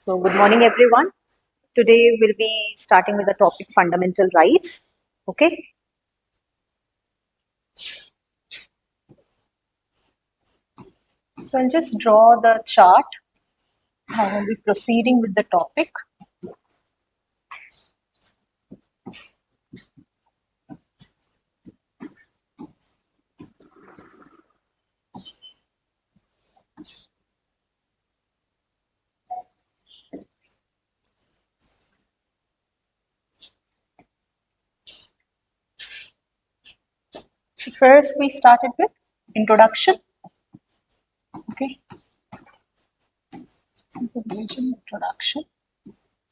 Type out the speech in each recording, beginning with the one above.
So, good morning, everyone. Today we'll be starting with the topic fundamental rights. Okay. So, I'll just draw the chart. I will be proceeding with the topic. So, first we started with introduction. Okay. Introduction.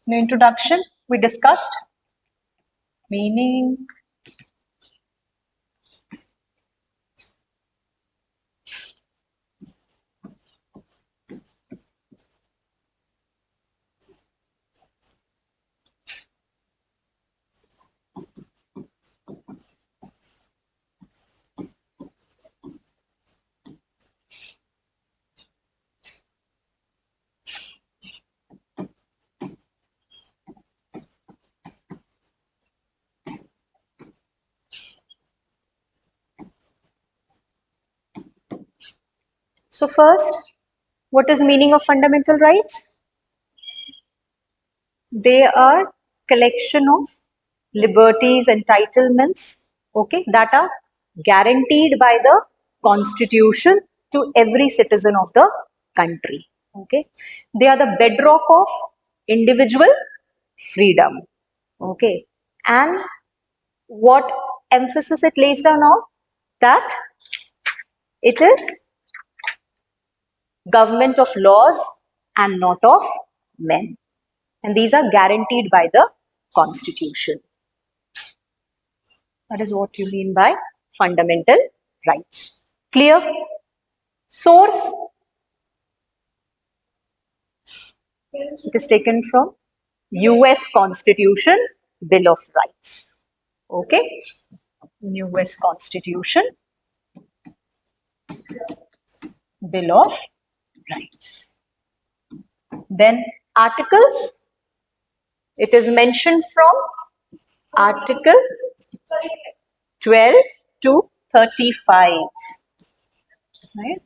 In the introduction, we discussed meaning, So, first, what is the meaning of fundamental rights? They are collection of liberties, entitlements, okay, that are guaranteed by the constitution to every citizen of the country. Okay, they are the bedrock of individual freedom. Okay, and what emphasis it lays down on? That it is government of laws and not of men, and these are guaranteed by the constitution. That is what you mean by fundamental rights. Clear? Source, it is taken from US Constitution, Bill of Rights. Okay? US Constitution, Bill of Rights. Then articles, it is mentioned from Article 12 to 35. Right?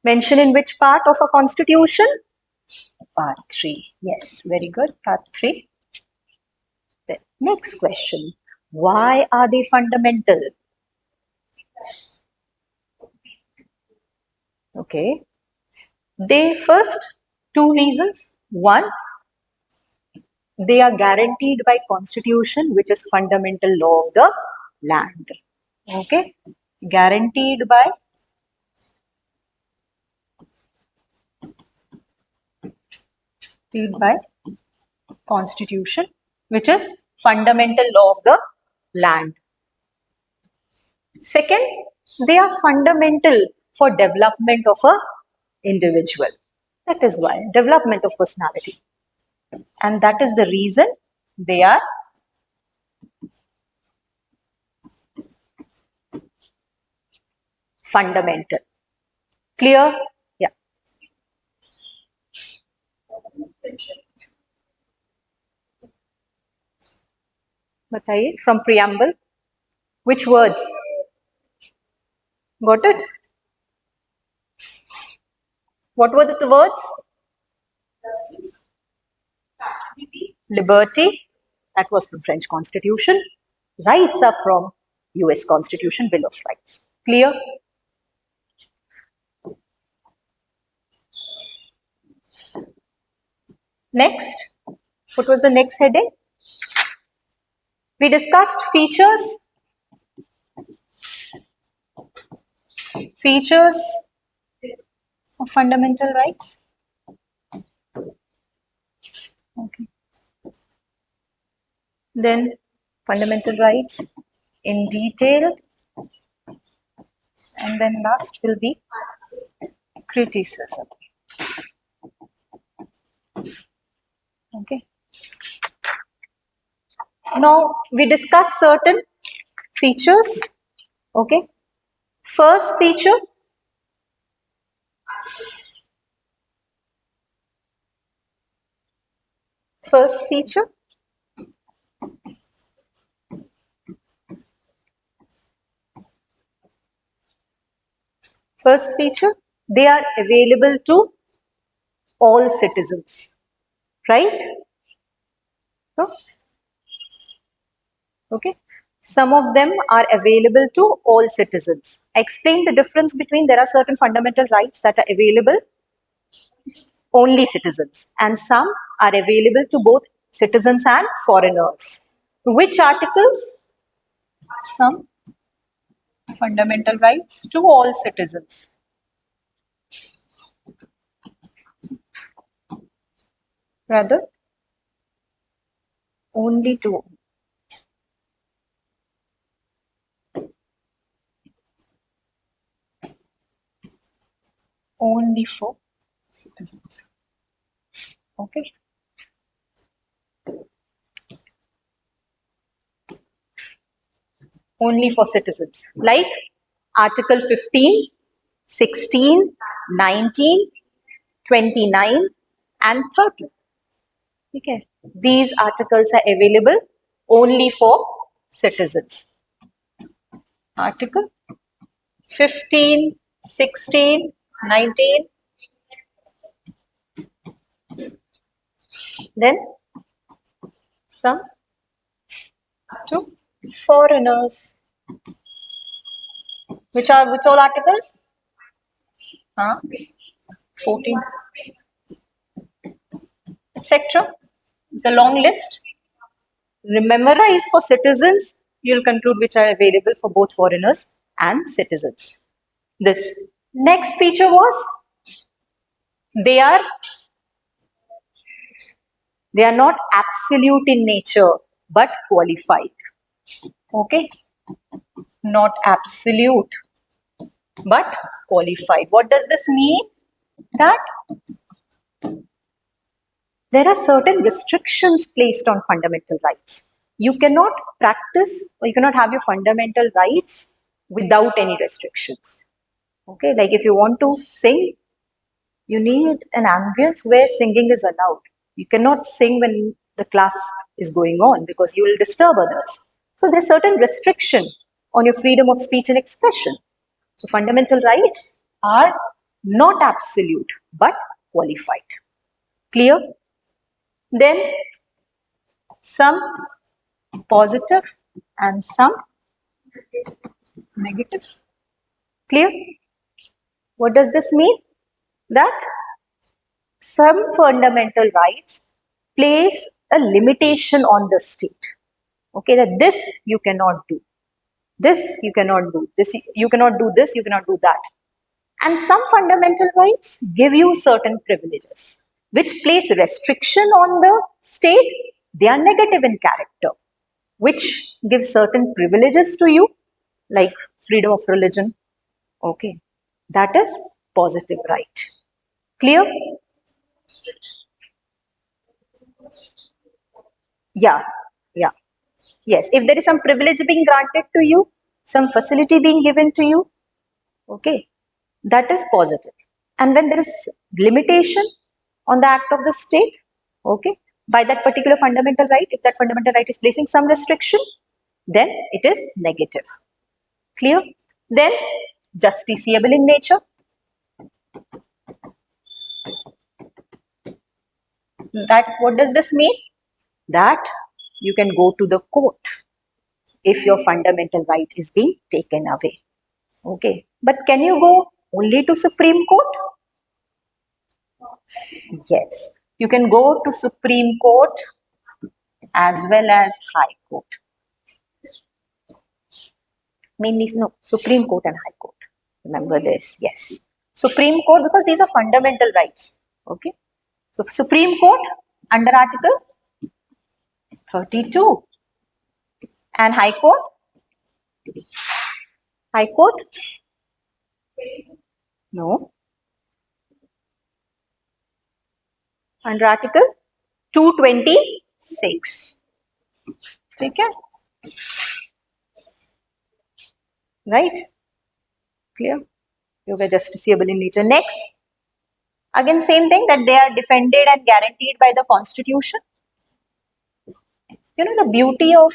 Mentioned in which part of a constitution? Part 3. Yes, very good. Part 3. The next question. Why are they fundamental? Okay. They first, two reasons. One, they are guaranteed by constitution, which is fundamental law of the land. Okay. Guaranteed by constitution, which is fundamental law of the land. Second, they are fundamental for development of a individual. That is why development of personality, and that is the reason they are fundamental. Clear? Yeah. Bataiye, from preamble, which words? Got it? What were the words? Justice, liberty, that was from French Constitution. Rights are from US Constitution, Bill of Rights. Clear? Next, what was the next heading? We discussed features. Features of fundamental rights. Okay. Then fundamental rights in detail, and then last will be criticism. Okay. Now we discuss certain features. Okay. First feature, First feature, they are available to all citizens, right? No? Okay. Some of them are available to all citizens. I explained the difference between there are certain fundamental rights that are available only citizens and some are available to both citizens and foreigners. Which articles? Some fundamental rights to all citizens. Rather, only to only for citizens. Okay. Only for citizens. Like Article 15, 16, 19, 29 and 30. Okay. These articles are available only for citizens. Article 15, 16, 19. Then some to foreigners. Which all articles? 14, etc. It's a long list. Memorize for citizens. You'll conclude which are available for both foreigners and citizens. This next feature was they are not absolute in nature but qualified. Okay, not absolute but qualified. What does this mean? That there are certain restrictions placed on fundamental rights. You cannot practice or you cannot have your fundamental rights without any restrictions. Okay, like if you want to sing, you need an ambience where singing is allowed. You cannot sing when the class is going on because you will disturb others. So there's certain restriction on your freedom of speech and expression. So fundamental rights are not absolute but qualified. Clear? Then some positive and some negative. Clear? What does this mean? That some fundamental rights place a limitation on the state. Okay, that this you cannot do. This you cannot do. This you cannot do this, you cannot do that. And some fundamental rights give you certain privileges, which place restriction on the state. They are negative in character, which give certain privileges to you, like freedom of religion. Okay, that is positive right. Clear? Yeah, yeah. Yes, if there is some privilege being granted to you, some facility being given to you, okay, that is positive. And when there is limitation on the act of the state, okay, by that particular fundamental right, if that fundamental right is placing some restriction, then it is negative. Clear? Then justiciable in nature. That what does this mean? That you can go to the court if your fundamental right is being taken away. Okay, but can you go only to Supreme Court? Yes, you can go to Supreme Court as well as High Court. Mainly, no, Supreme Court and High Court. Remember this, yes. Supreme Court, because these are fundamental rights. Okay, so Supreme Court under Article 32 and High Court. High Court? No. Under Article 226. Okay? Right? Clear? You get justiciable in nature. Next, again same thing, that they are defended and guaranteed by the Constitution. The beauty of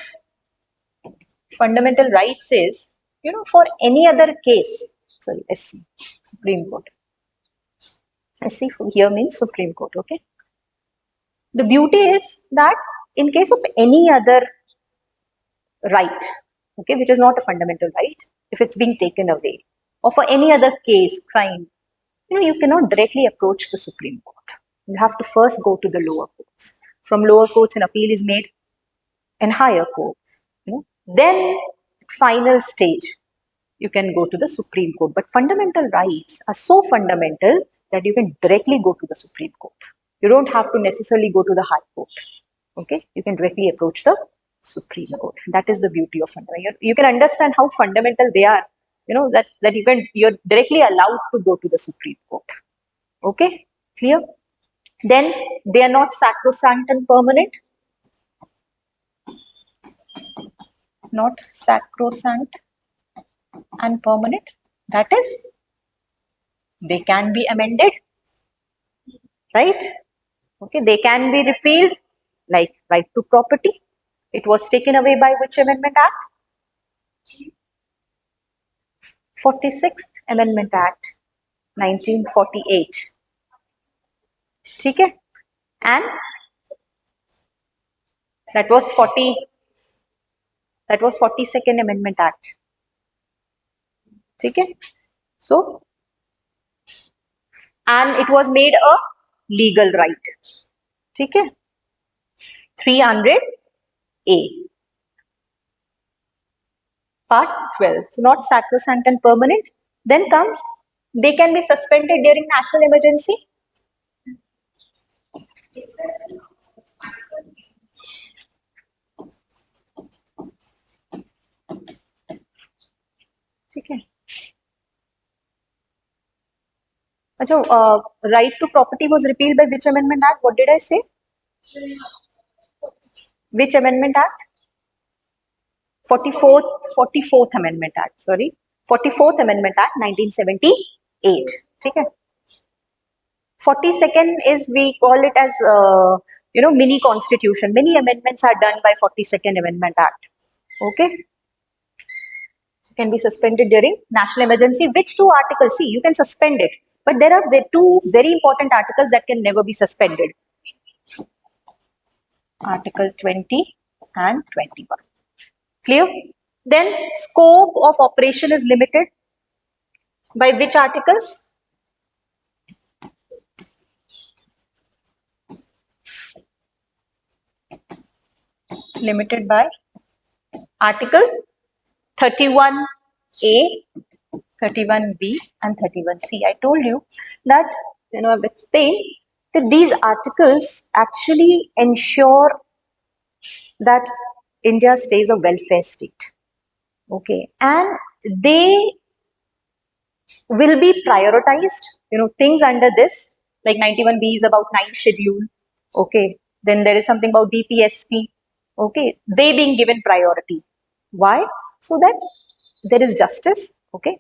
fundamental rights is, for any other case, sorry, SC, Supreme Court. SC here means Supreme Court, okay? The beauty is that in case of any other right, okay, which is not a fundamental right, if it's being taken away, or for any other case, crime, you cannot directly approach the Supreme Court. You have to first go to the lower courts. From lower courts, an appeal is made, and higher court. Then, final stage, you can go to the Supreme Court. But fundamental rights are so fundamental that you can directly go to the Supreme Court. You don't have to necessarily go to the High Court. Okay, you can directly approach the Supreme Court. That is the beauty of fundamental. You can understand how fundamental they are. That you're directly allowed to go to the Supreme Court. Okay, clear? Then they are not sacrosanct and permanent. Not sacrosanct and permanent. That is, they can be amended, right? Okay, they can be repealed, like right to property. It was taken away by which Amendment Act? 46th Amendment Act, 1948. Okay? And that was 42nd Amendment Act. Okay? So, and it was made a legal right. Okay? 300A. Part 12. So, not sacrosanct and permanent. Then comes, they can be suspended during national emergency. Okay. Right to property was repealed by which Amendment Act? What did I say? Which Amendment Act? 44th Amendment Act, sorry. 44th Amendment Act, 1978. Okay. 42nd is, we call it as, mini constitution. Many amendments are done by 42nd Amendment Act. Okay. Can be suspended during national emergency. Which two articles? See, you can suspend it. But there are two very important articles that can never be suspended. Article 20 and 21. Clear? Then scope of operation is limited by which articles? Limited by Article 31A, 31B and 31C. I told you that, I've explained that these articles actually ensure that India stays a welfare state. Okay, and they will be prioritized. Things under this, like 91B is about 9 schedule. Okay, then there is something about DPSP. Okay, they being given priority. Why? So that there is justice. Okay,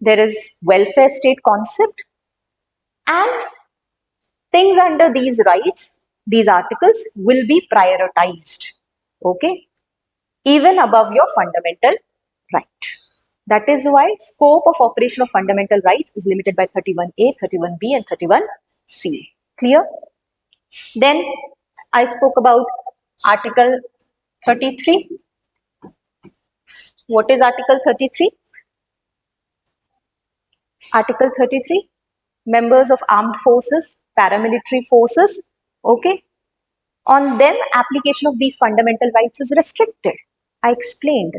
there is welfare state concept, and things under these rights, these articles will be prioritized. Okay, even above your fundamental right. That is why scope of operation of fundamental rights is limited by 31A, 31B and 31C. Clear? Then I spoke about Article 33. What is Article 33? Article 33, members of armed forces, paramilitary forces, okay? On them, application of these fundamental rights is restricted. I explained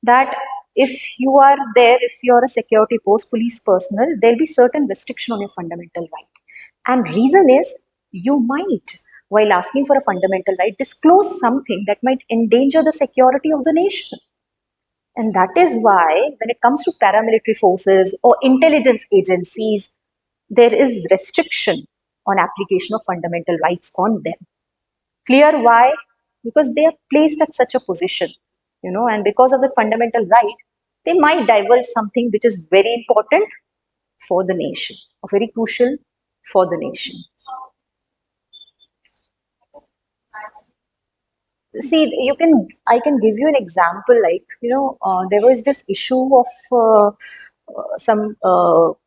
that if you are there, if you are a security post, police personnel, there will be certain restriction on your fundamental right. And reason is, you might, while asking for a fundamental right, disclose something that might endanger the security of the nation. And that is why, when it comes to paramilitary forces or intelligence agencies, there is restriction on application of fundamental rights on them. Clear why? Because they are placed at such a position, and because of the fundamental right, they might divulge something which is very important for the nation, or very crucial for the nation. See, I can give you an example, like, there was this issue of some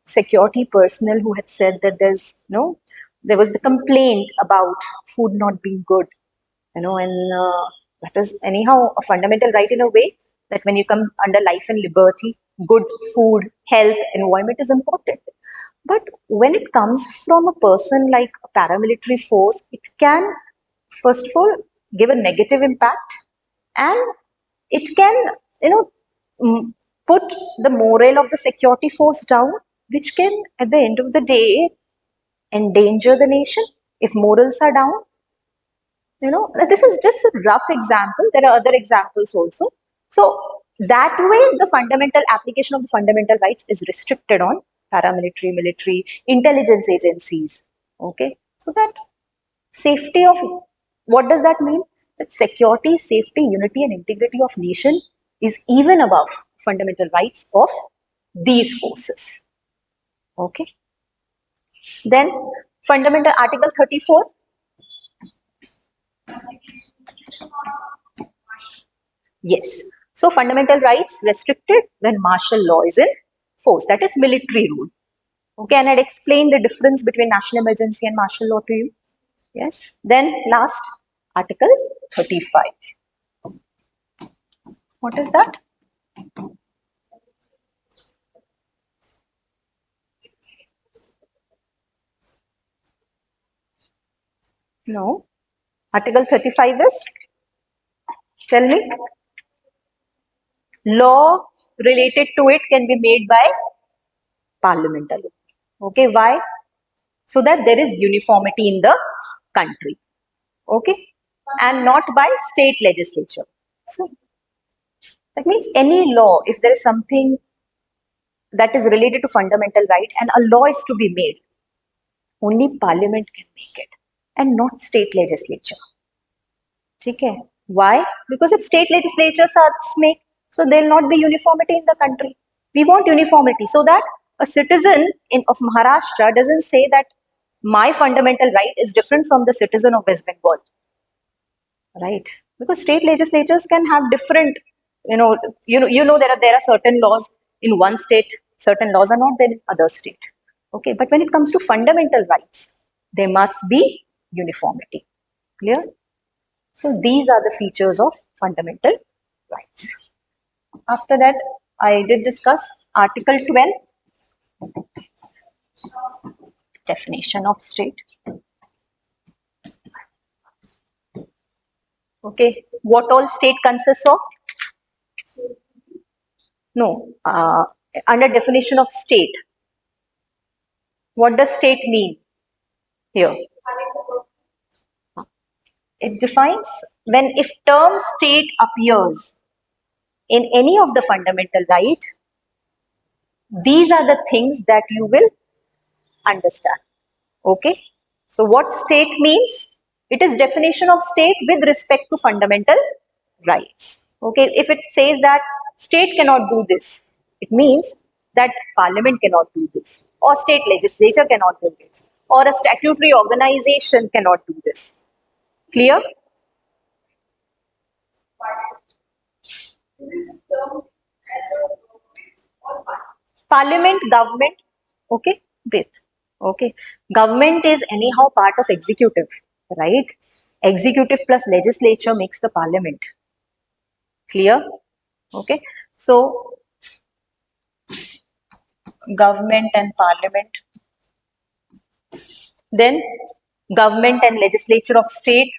security personnel who had said that there was the complaint about food not being good, and that is anyhow a fundamental right in a way, that when you come under life and liberty, good food, health, environment is important. But when it comes from a person like a paramilitary force, it can, first of all, give a negative impact, and it can, you know, put the morale of the security force down, which can, at the end of the day, endanger the nation if morals are down. This is just a rough example. There are other examples also. So that way, the fundamental application of the fundamental rights is restricted on paramilitary, military, intelligence agencies. Okay, so that safety of, what does that mean? That security, safety, unity, and integrity of nation is even above fundamental rights of these forces. Okay. Then fundamental article 34. Yes. So fundamental rights restricted when martial law is in force. That is military rule. Okay, and I'd explain the difference between national emergency and martial law to you. Yes. Then last, article 35. What is that? No. Article 35 is, tell me, law related to it can be made by parliament alone. Okay, why? So that there is uniformity in the country. Okay, and not by state legislature. So that means any law, if there is something that is related to fundamental right and a law is to be made, only parliament can make it and not state legislature. Okay, why? Because if state legislatures make, so there will not be uniformity in the country. We want uniformity so that a citizen of Maharashtra doesn't say that my fundamental right is different from the citizen of West Bengal. Right? Because state legislatures can have different, there are certain laws in one state, certain laws are not there in other state. Okay, but when it comes to fundamental rights, there must be uniformity. Clear? So these are the features of fundamental rights. After that, I did discuss Article 12, definition of state. Okay, what all state consists of? No, under definition of state, what does state mean here? It defines when, if term state appears in any of the fundamental right, these are the things that you will understand. Okay, so what state means? It is definition of state with respect to fundamental rights. Okay, if it says that state cannot do this, it means that parliament cannot do this, or state legislature cannot do this, or a statutory organization cannot do this. Clear? Parliament, government, okay, with. Okay, government is anyhow part of executive, right? Executive plus legislature makes the parliament. Clear? Okay, so government and parliament. Then government and legislature of state.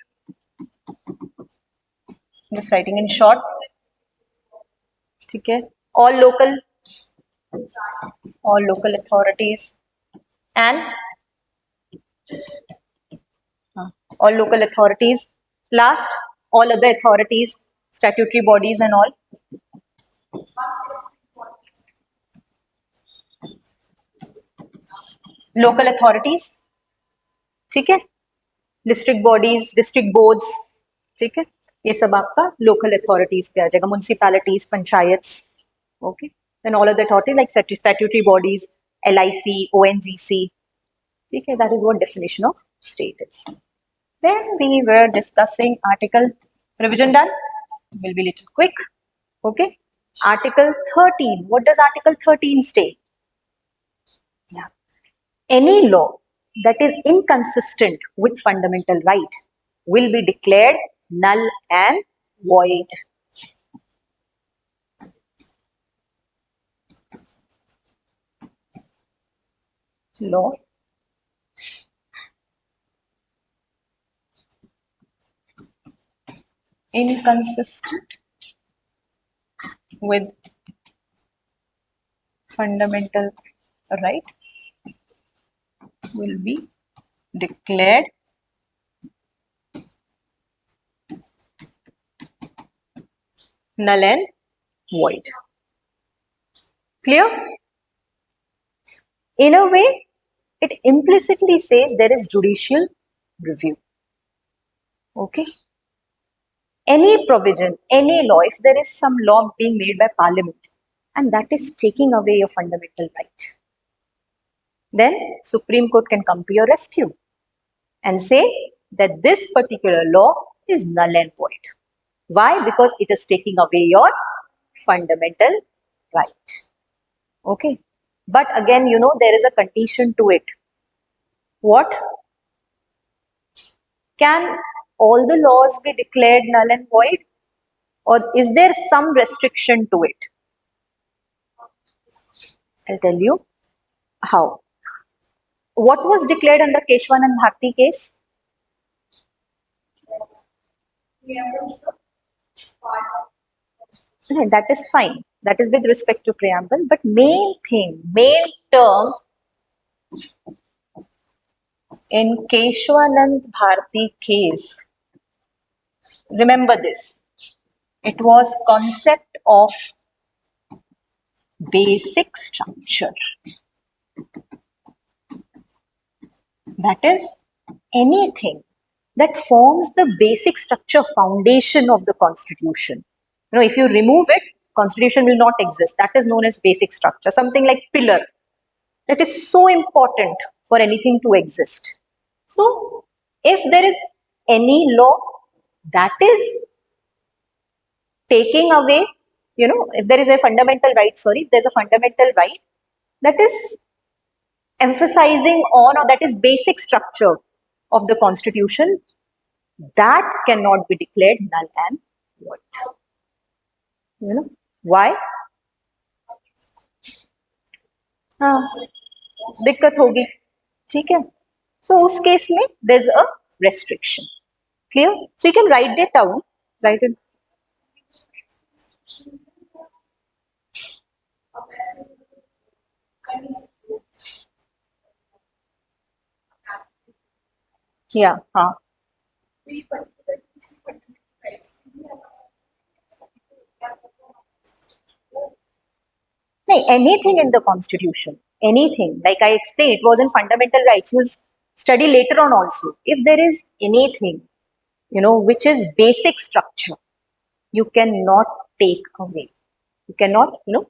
Just writing in short. Okay, all local authorities and all local authorities. Last, all other authorities, statutory bodies and all. Local authorities, ठीक है, district bodies, district boards, ठीक है, ये सब आपका local authorities पे आ जाएगा, municipalities, panchayats. Okay, then all other authorities like statutory bodies, LIC, ONGC. ठीक है, that is what definition of state is. Then we were discussing Article Revision done? Will be little quick. Okay. Article 13. What does Article 13 say? Yeah. Any law that is inconsistent with fundamental right will be declared null and void. Law inconsistent with fundamental right will be declared null and void. Clear? In a way, it implicitly says there is judicial review. Okay? Any provision, any law, if there is some law being made by Parliament and that is taking away your fundamental right, then Supreme Court can come to your rescue and say that this particular law is null and void. Why? Because it is taking away your fundamental right. Okay. But again, you know, there is a condition to it. What? Can all the laws be declared null and void? Or is there some restriction to it? I'll tell you how. What was declared under Keshwanand Bharti case? No, that is fine. That is with respect to preamble. But main thing, main term in Keshwanand Bharti case, remember this. It was concept of basic structure. That is anything that forms the basic structure, foundation of the constitution. You know, if you remove it, constitution will not exist. That is known as basic structure. Something like pillar. That is so important for anything to exist. So, if there is any law that is taking away, you know, if there is a fundamental right, sorry, if there's a fundamental right that is emphasizing on or that is basic structure of the constitution, that cannot be declared null and void. You know, why? हाँ, दिक्कत होगी, ठीक है? So उस case में there's a restriction. Clear? So you can write it down. Write it. Yeah. हाँ. No, anything in the constitution, anything. Like I explained, it was in fundamental rights. You will study later on also. If there is anything, you know, which is basic structure, you cannot take away. You cannot, you know,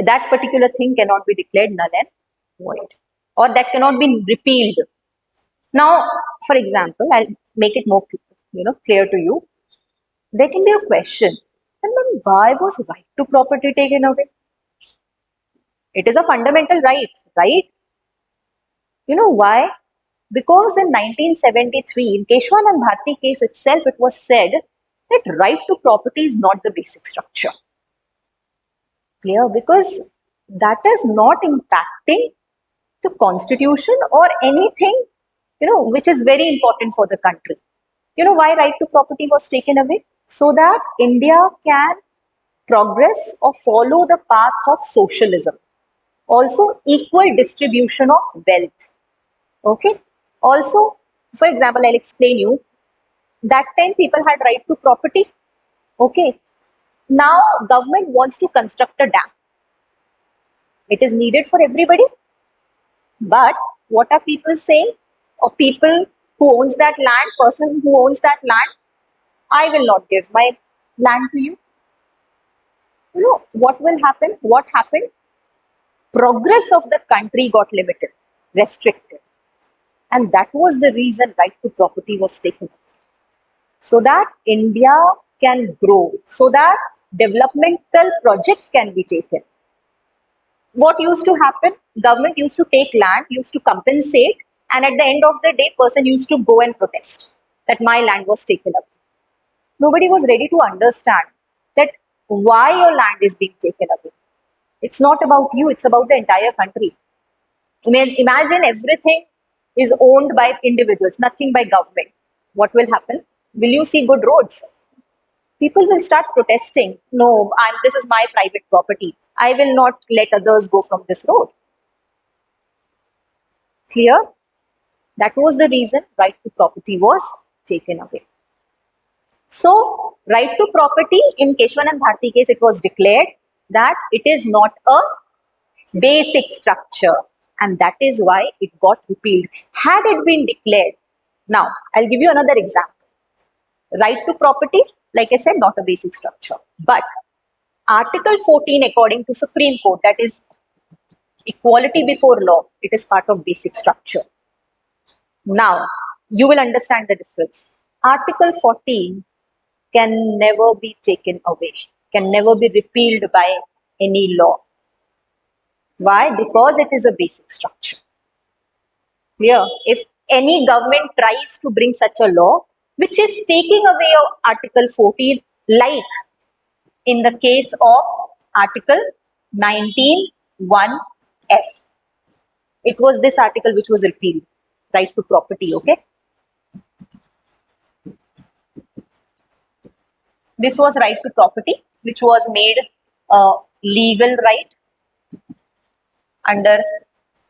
that particular thing cannot be declared null and void, or that cannot be repealed. Now, for example, I'll make it more, you know, clear to you. There can be a question, and then why was right to property taken away? It is a fundamental right, right? You know why? Because in 1973, in Keshwanand Bharti case itself, it was said that right to property is not the basic structure. Clear? Because that is not impacting the constitution or anything, you know, which is very important for the country. You know why right to property was taken away? So that India can progress or follow the path of socialism. Also, equal distribution of wealth. Okay. Also, for example, I'll explain you. That time people had right to property. Okay. Now government wants to construct a dam. It is needed for everybody. But what are people saying? Or people who owns that land, person who owns that land, I will not give my land to you. You know what will happen? What happened? Progress of the country got limited, restricted. And that was the reason right to property was taken. so that India can grow, so that developmental projects can be taken. What used to happen? Government used to take land, used to compensate, and at the end of the day, person used to go and protest that my land was taken up. Nobody was ready to understand that why your land is being taken away. It's not about you, it's about the entire country. Imagine everything is owned by individuals, nothing by government. What will happen? Will you see good roads? People will start protesting. No, this is my private property. I will not let others go from this road. Clear? That was the reason right to property was taken away. So, right to property in Keshwanand Bharti case, it was declared that it is not a basic structure, and that is why it got repealed. Had it been declared, now I'll give you another example. Right to property, like I said, not a basic structure, but Article 14, according to Supreme Court, that is equality before law, it is part of basic structure. Now, you will understand the difference. Article 14 can never be taken away, can never be repealed by any law. Why? Because it is a basic structure. Clear? If any government tries to bring such a law, which is taking away Article 14, like in the case of Article 19(1)(f), it was this article which was repealed, right to property, okay? This was right to property, which was made a legal right under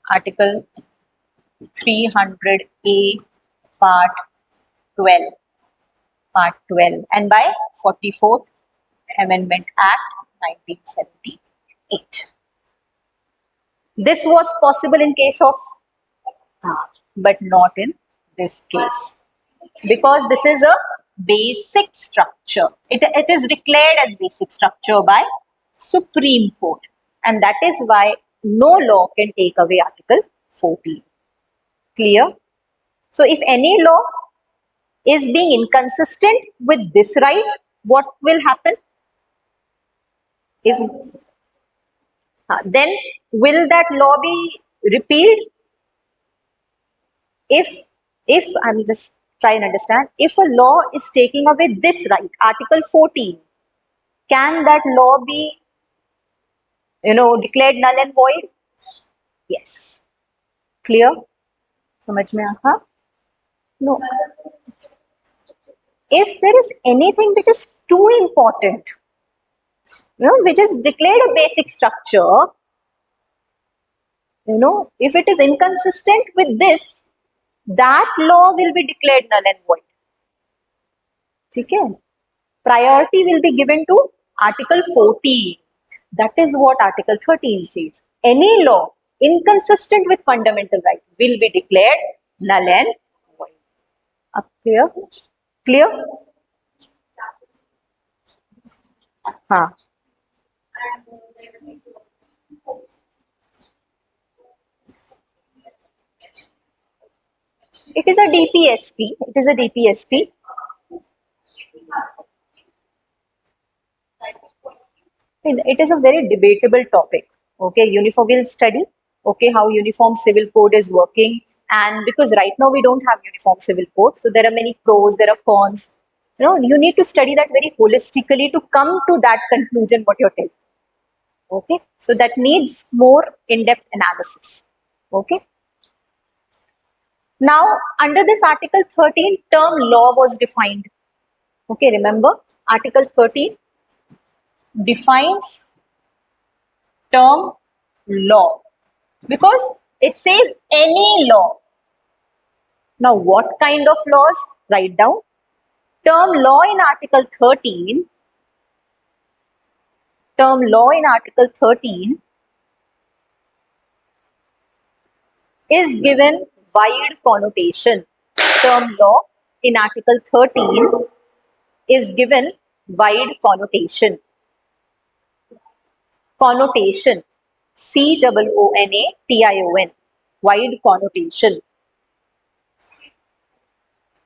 Article 300A, Part 12, and by 44th Amendment Act 1978. This was possible in case of, but not in this case, because this is a basic structure. It is declared as basic structure by Supreme Court, and that is why no law can take away Article 14. Clear? So if any law is being inconsistent with this right, what will happen? If then will that law be repealed? If I'm just trying to understand, if a law is taking away this right, Article 14, can that law be declared null and void? Yes. Clear? समझ में आया? No. If there is anything which is too important, which is declared a basic structure, if it is inconsistent with this, that law will be declared null and void. Okay? Priority will be given to Article 14. That is what Article 13 says. Any law inconsistent with fundamental right will be declared null and void. Up clear? Clear? Huh. It is a DPSP. It is a DPSP. It is a very debatable topic. Okay, uniform will study. Okay, how uniform civil code is working, and because right now we don't have uniform civil code, so there are many pros, there are cons. You need to study that very holistically to come to that conclusion what you're telling. Okay, so that needs more in-depth analysis. Okay. Now, under this Article 13, term law was defined. Okay, remember, Article 13 defines term law because it says any law. Now, what kind of laws? Write down. Term law in Article 13. Term law in Article 13 is given wide connotation. Term law in Article 13 is given wide connotation. Connotation. COONATION. Wide connotation.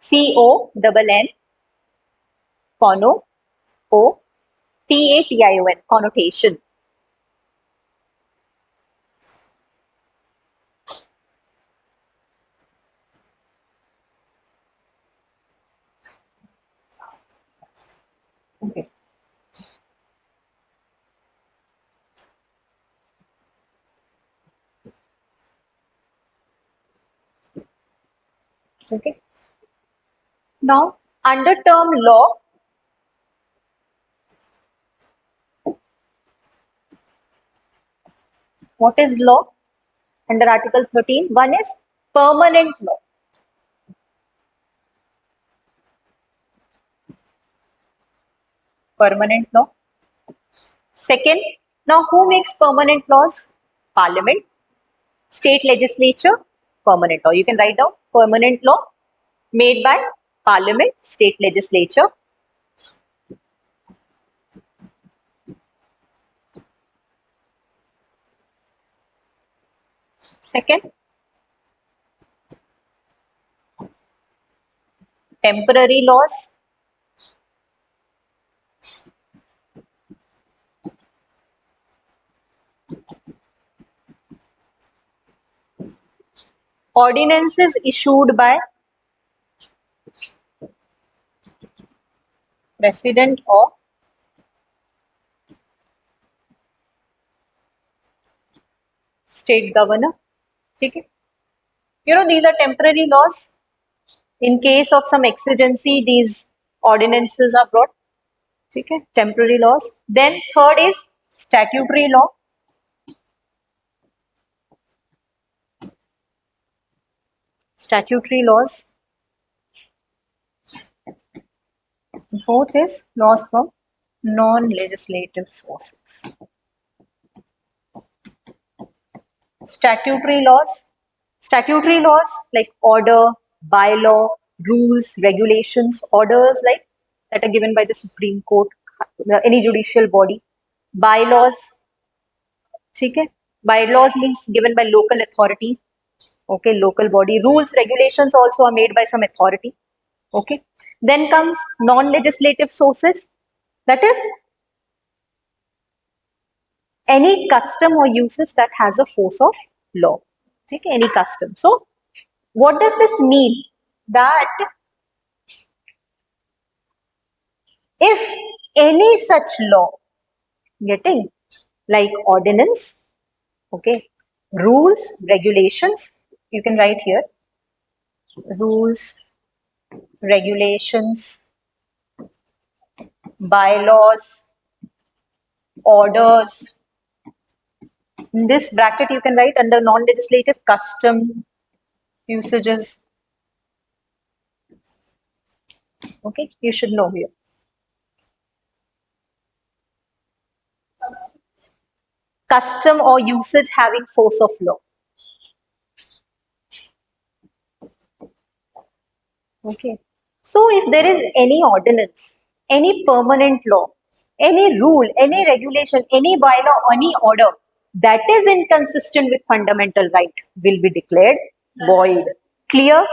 CONNOTION. Conno, O, T-A-T-I-O-N, connotation. Okay. Okay. Now, under term law, what is law? Under Article 13, one is permanent law. Permanent law. Second, now who makes permanent laws? Parliament, state legislature, permanent law. You can write down permanent law made by Parliament, state legislature. Second, temporary laws. Ordinances issued by President or state governor. Okay. You know, these are temporary laws. In case of some exigency, these ordinances are brought. Okay. Temporary laws. Then third is statutory law. Statutory laws. Fourth is laws from non-legislative sources. Statutory laws. Statutory laws like order, bylaw, rules, regulations, orders like that are given by the Supreme Court, any judicial body. Bylaws, okay? Bylaws means given by local authority, okay, local body. Rules, regulations also are made by some authority, okay? Then comes non-legislative sources, that is any custom or usage that has a force of law, okay, any custom. So, what does this mean? That if any such law, getting like ordinance, okay, rules, regulations, you can write here, rules, regulations, bylaws, orders. In this bracket, you can write under non-legislative custom, usages. Okay, you should know here. Custom or usage having force of law. Okay. So if there is any ordinance, any permanent law, any rule, any regulation, any bylaw, any order that is inconsistent with fundamental right will be declared void. Clear?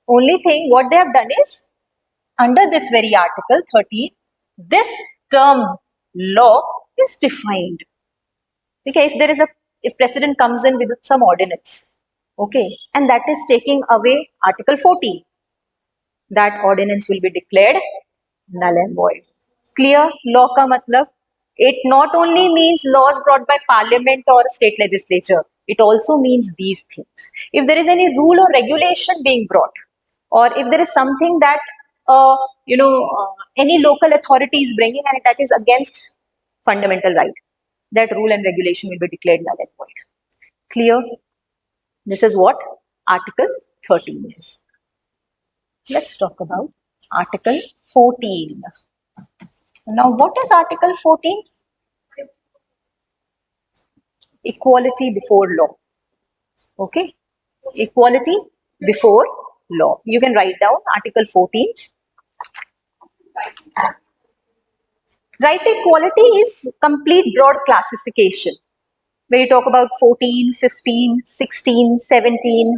Only thing what they have done is under this very article 13, this term law is defined. Okay, if president comes in with some ordinance, okay, and that is taking away article 14, that ordinance will be declared null and void. Clear? Law ka matlab, it not only means laws brought by parliament or state legislature, it also means these things. If there is any rule or regulation being brought, or if there is something that any local authority is bringing and that is against fundamental right, that rule and regulation will be declared null and void. Clear? This is what Article 13 is. Let's talk about Article 14. Now, what is Article 14? Equality before law. Okay? Equality before law. You can write down Article 14. Right equality is complete broad classification. Where you talk about 14, 15, 16, 17.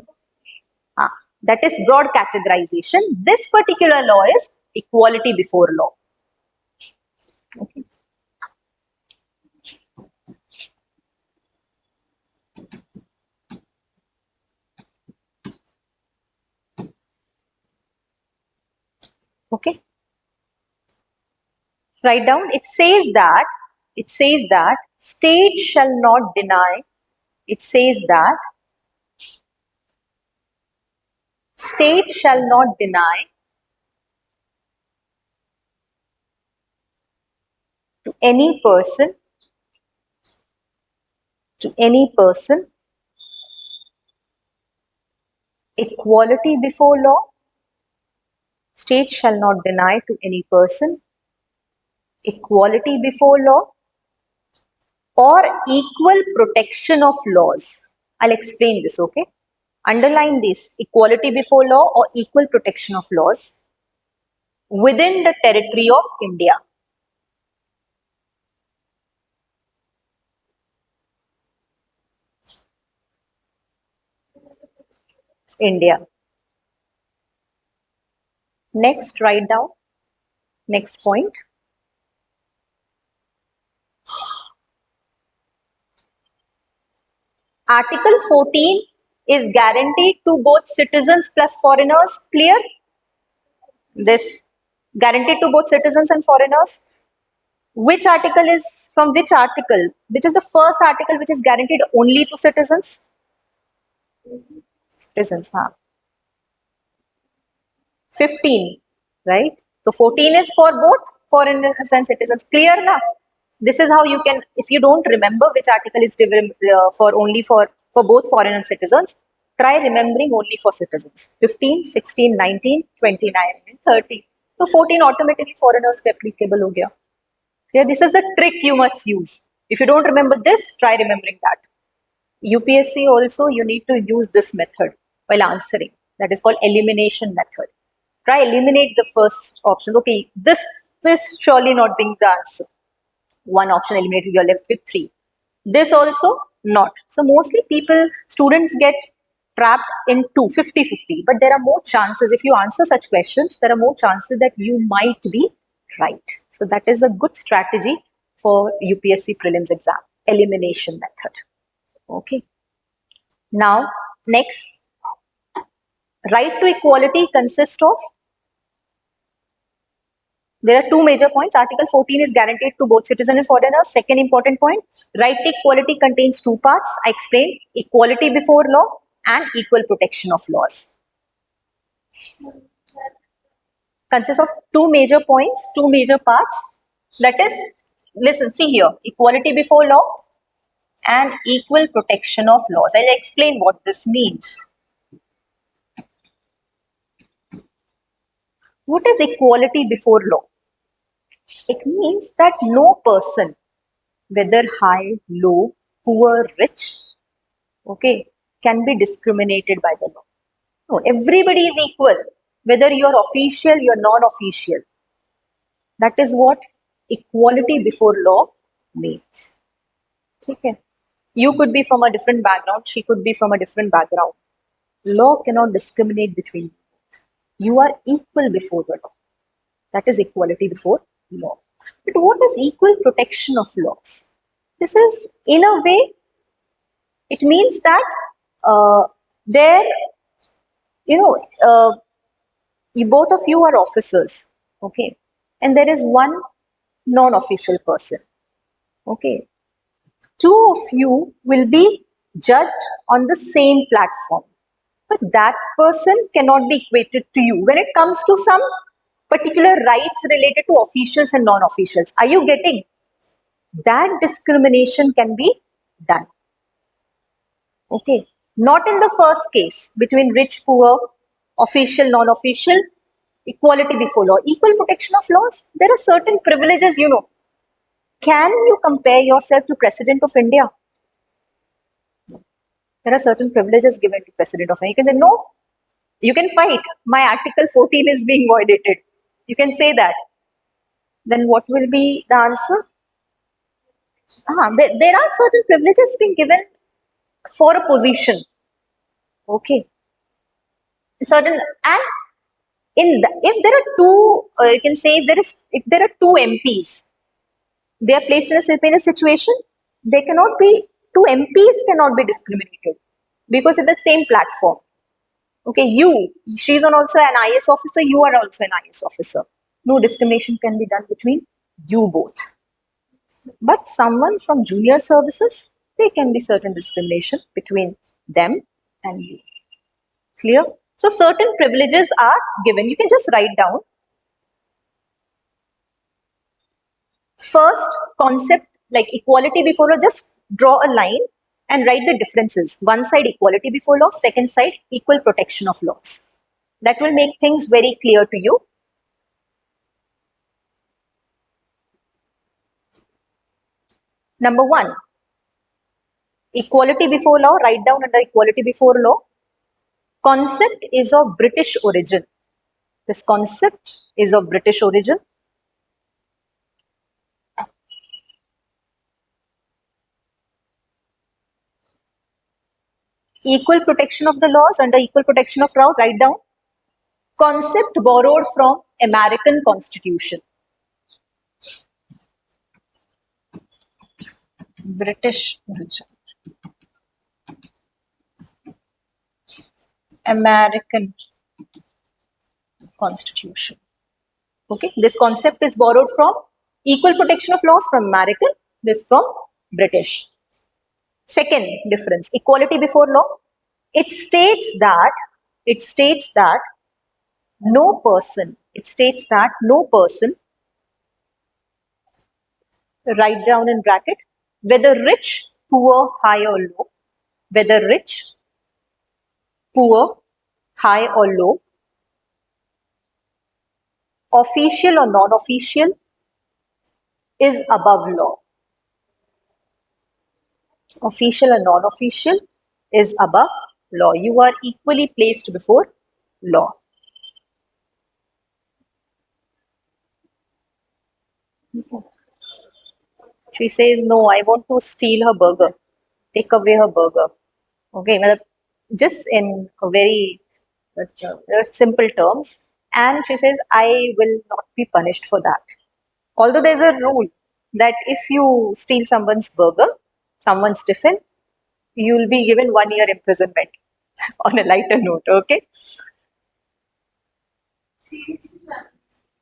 That is broad categorization. This particular law is equality before law. Okay. Okay. Write down. It says that state shall not deny. It says that state shall not deny to any person equality before law. State shall not deny to any person equality before law or equal protection of laws. I'll explain this, okay? Underline this: equality before law or equal protection of laws within the territory of India. India. Next, write down. Next point. Article 14 is guaranteed to both citizens plus foreigners. Clear? This guaranteed to both citizens and foreigners. Which article is from which article? Which is the first article which is guaranteed only to citizens? Citizens, huh? 15, right? So 14 is for both foreigners and citizens. Clear now? This is how you can, if you don't remember which article is for only for both foreign and citizens, try remembering only for citizens. 15, 16, 19, 29, and 30. So 14 automatically foreigners पे applicable हो गया. Yeah, this is the trick you must use. If you don't remember this, try remembering that. UPSC also, you need to use this method while answering. That is called elimination method. Try eliminate the first option. Okay, this is surely not being the answer. One option eliminated, you're left with 3. This also not. So mostly students get trapped into 50-50, but there are more chances. If you answer such questions, there are more chances that you might be right. So that is a good strategy for UPSC prelims exam, elimination method. Okay. Now, next, right to equality consists of, there are two major points. Article 14 is guaranteed to both citizen and foreigners. Second important point, right to equality contains two parts. I explained: equality before law and equal protection of laws. Consists of two major points, two major parts. That is, listen, see here, equality before law and equal protection of laws. I'll explain what this means. What is equality before law? It means that no person, whether high, low, poor, rich, okay, can be discriminated by the law. No, everybody is equal, whether you're official, you're non-official. That is what equality before law means. Okay. You could be from a different background, she could be from a different background. Law cannot discriminate between you. You are equal before the law. That is equality before law. But what is equal protection of laws? This is, in a way, it means that there, you know, both of you are officers, okay, and there is one non-official person, okay. Two of you will be judged on the same platform, but that person cannot be equated to you when it comes to some particular rights related to officials and non-officials. Are you getting? That discrimination can be done. Okay. Not in the first case between rich, poor, official, non-official, equality before law, equal protection of laws. There are certain privileges, you know. Can you compare yourself to President of India? There are certain privileges given to President of India. You can say, no, you can fight. My Article 14 is being violated. You can say that. Then what will be the answer? There are certain privileges being given for a position. Okay. Certain, and if there are two, you can say if there are two MPs, They are placed in a situation, they cannot be, two MPs cannot be discriminated because it's the same platform. Okay, she's also an IAS officer, you are also an IAS officer. No discrimination can be done between you both. But someone from junior services, there can be certain discrimination between them and you. Clear? So certain privileges are given. You can just write down. First concept, like equality before law, just draw a line and write the differences. One side equality before law, second side equal protection of laws. That will make things very clear to you. Number one, equality before law, write down under equality before law. Concept is of British origin. This concept is of British origin. Equal protection of the laws, under equal protection of law, write down. Concept borrowed from American Constitution. British origin. American Constitution. Okay, this concept is borrowed from equal protection of laws from American, this from British. Second difference, equality before law. It states that no person, write down in bracket, whether rich, poor, high or low, whether rich, poor, high or low, official or non-official, is above law. Official and non-official is above law. You are equally placed before law. She says, no, I want to steal her burger. Take away her burger. Okay, just in a very simple terms. And she says, I will not be punished for that. Although there's a rule that if you steal someone's burger, someone's tiffin, you'll be given 1 year imprisonment on a lighter note, okay?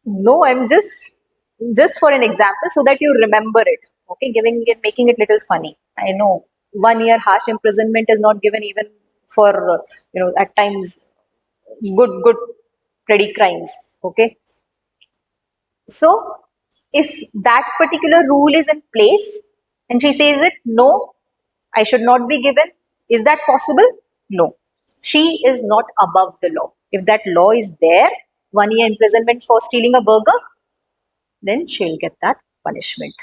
No, I'm just for an example so that you remember it, okay? Making it little funny. I know 1 year harsh imprisonment is not given even for, at times good petty crimes, okay? So if that particular rule is in place and she says it, no, I should not be given. Is that possible? No. She is not above the law. If that law is there, 1 year imprisonment for stealing a burger, then she'll get that punishment.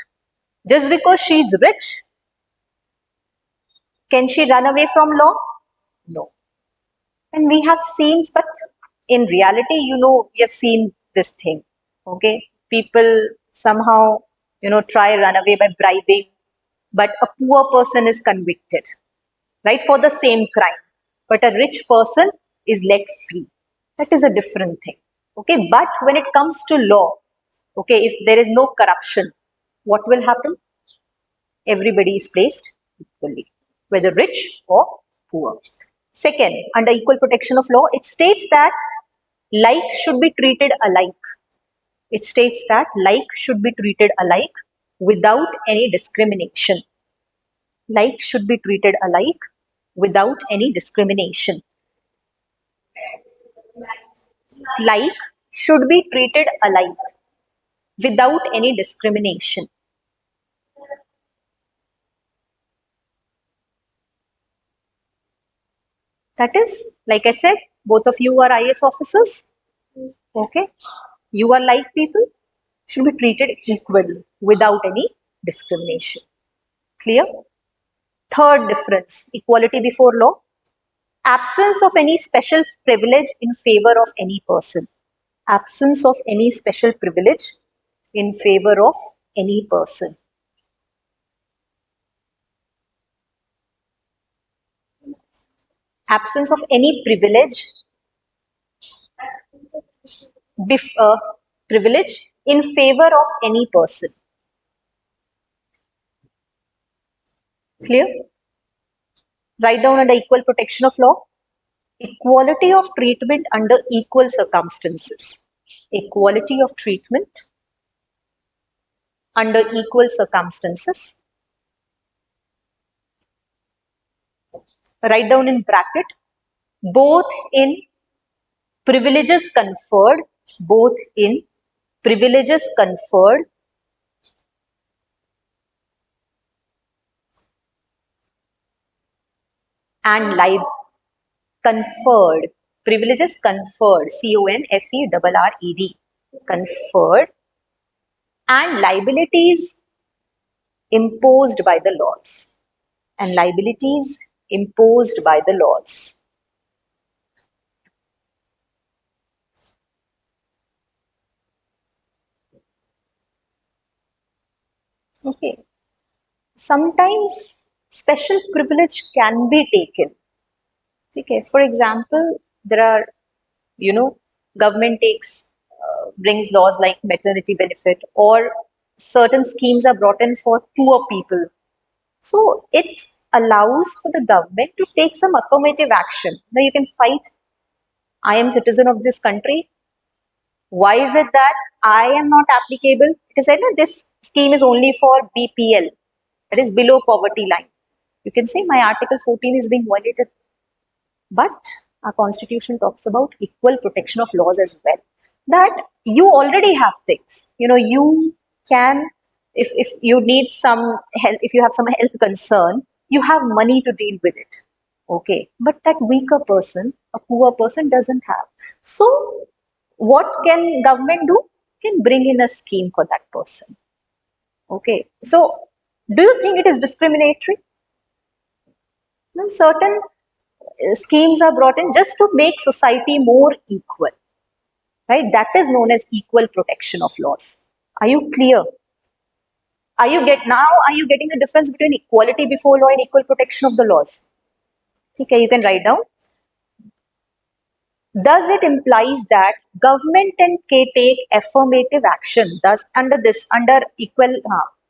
Just because she's rich, can she run away from law? No. And we have seen, but in reality, we have seen this thing. Okay. People somehow, try run away by bribing, but a poor person is convicted, right, for the same crime. But a rich person is let free. That is a different thing. Okay. But when it comes to law, okay, if there is no corruption, what will happen? Everybody is placed equally, whether rich or poor. Second, under equal protection of law, it states that like should be treated alike. It states that like should be treated alike without any discrimination. Like should be treated alike without any discrimination. Like should be treated alike without any discrimination. That is, like I said, both of you are IAS officers. Okay. You are like people, should be treated equally without any discrimination. Clear? Third difference, equality before law. Absence of any special privilege in favor of any person. Absence of any special privilege in favor of any person. Absence of any privilege, privilege in favor of any person. Clear? Write down under equal protection of law. Equality of treatment under equal circumstances. Equality of treatment under equal circumstances. Write down in bracket, both in privileges conferred, both in privileges conferred and conferred, privileges conferred, CONFERRED, conferred, and liabilities imposed by the laws, and liabilities imposed by the laws. Okay. Sometimes special privilege can be taken. Okay. For example, there are, government brings laws like maternity benefit, or certain schemes are brought in for poor people. So it allows for the government to take some affirmative action. Now you can fight, I am citizen of this country. Why is it that I am not applicable? It is said, no, this scheme is only for BPL, that is below poverty line. You can say my Article 14 is being violated. But our constitution talks about equal protection of laws as well. That you already have things. You can, if you need some health, if you have some health concern, you have money to deal with it. Okay. But that weaker person, a poor person, doesn't have. So what can government do? Can bring in a scheme for that person. Okay. So do you think it is discriminatory? No, certain schemes are brought in just to make society more equal, right? That is known as equal protection of laws. Are you clear? Are you getting the difference between equality before law and equal protection of the laws? Okay, you can write down. Does it implies that government can take affirmative action? Thus, under equal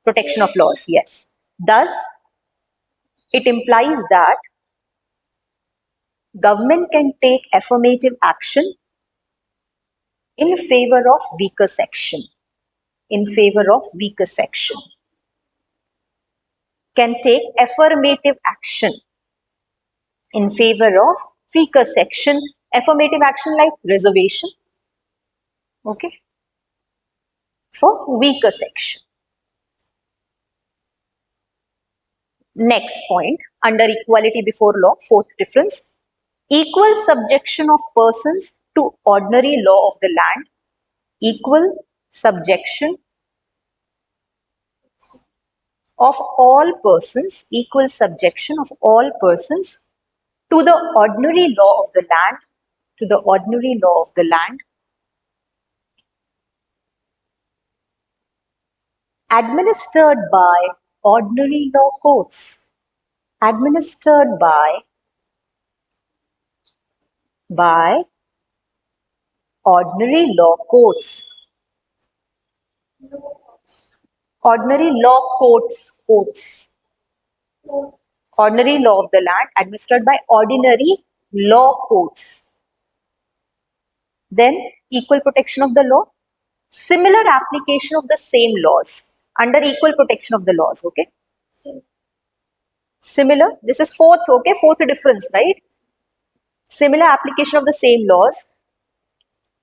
protection of laws, yes. Thus, it implies that government can take affirmative action in favor of weaker section. In favor of weaker section. Can take affirmative action in favor of weaker section. Affirmative action like reservation. Okay. For weaker section. Next point, under equality before law, fourth difference. Equal subjection of persons to ordinary law of the land. Equal subjection of all persons, equal subjection of all persons to the ordinary law of the land, to the ordinary law of the land, administered by ordinary law courts, administered by ordinary law courts, ordinary law courts, ordinary law of the land administered by ordinary law courts. Then equal protection of the law, similar application of the same laws under equal protection of the laws. Okay, similar, this is fourth. Okay, fourth difference, right? Similar application of the same laws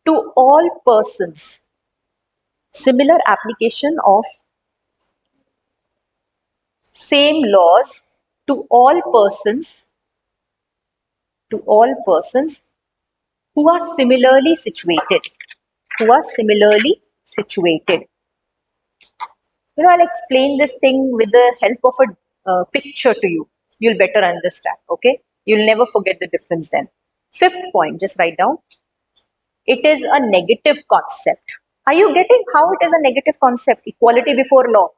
to all persons, similar application of same laws to all persons who are similarly situated, who are similarly situated. I'll explain this thing with the help of a picture to you. You'll better understand. Okay, you'll never forget the difference then. Fifth point, just write down. It is a negative concept. Are you getting how it is a negative concept? Equality before law.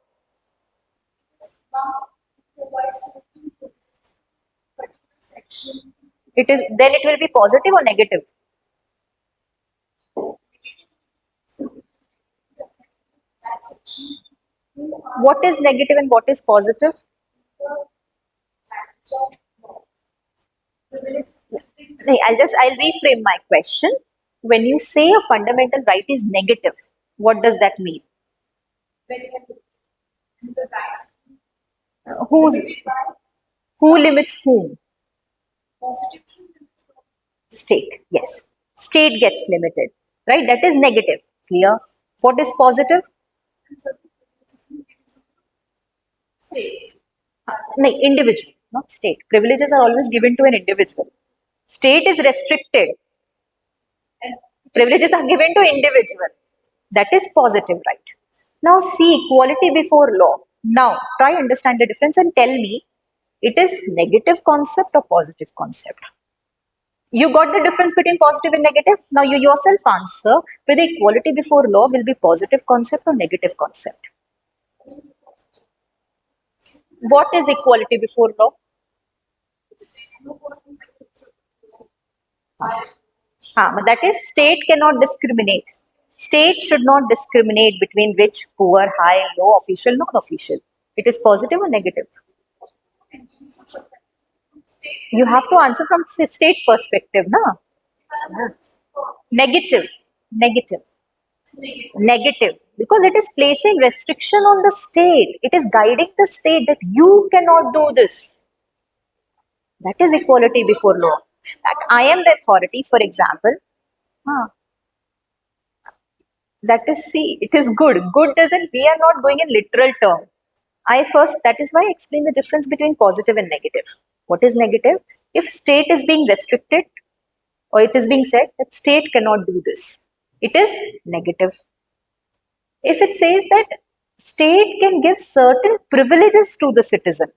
It is, then it will be positive or negative? What is negative and what is positive? I'll reframe my question. When you say a fundamental right is negative, what does that mean? Who's who limits whom? State. Yes. State gets limited. Right? That is negative. Clear? What is positive? No, individual, not state. Privileges are always given to an individual. State is restricted. Privileges are given to individual. That is positive, right? Now see equality before law. Now try understand the difference and tell me it is negative concept or positive concept. You got the difference between positive and negative. Now you yourself answer whether equality before law will be positive concept or negative concept. What is equality before law? That is state cannot discriminate. State should not discriminate between rich, poor, high, low, official, non-official. It is positive or negative. You have to answer from state perspective, na? Negative, negative, negative. Because it is placing restriction on the state. It is guiding the state that you cannot do this. That is equality before law. Like I am the authority, for example. That is, see, it is good. Good doesn't, we are not going in literal term. That is why I explain the difference between positive and negative. What is negative? If state is being restricted or it is being said that state cannot do this, it is negative. If it says that state can give certain privileges to the citizen,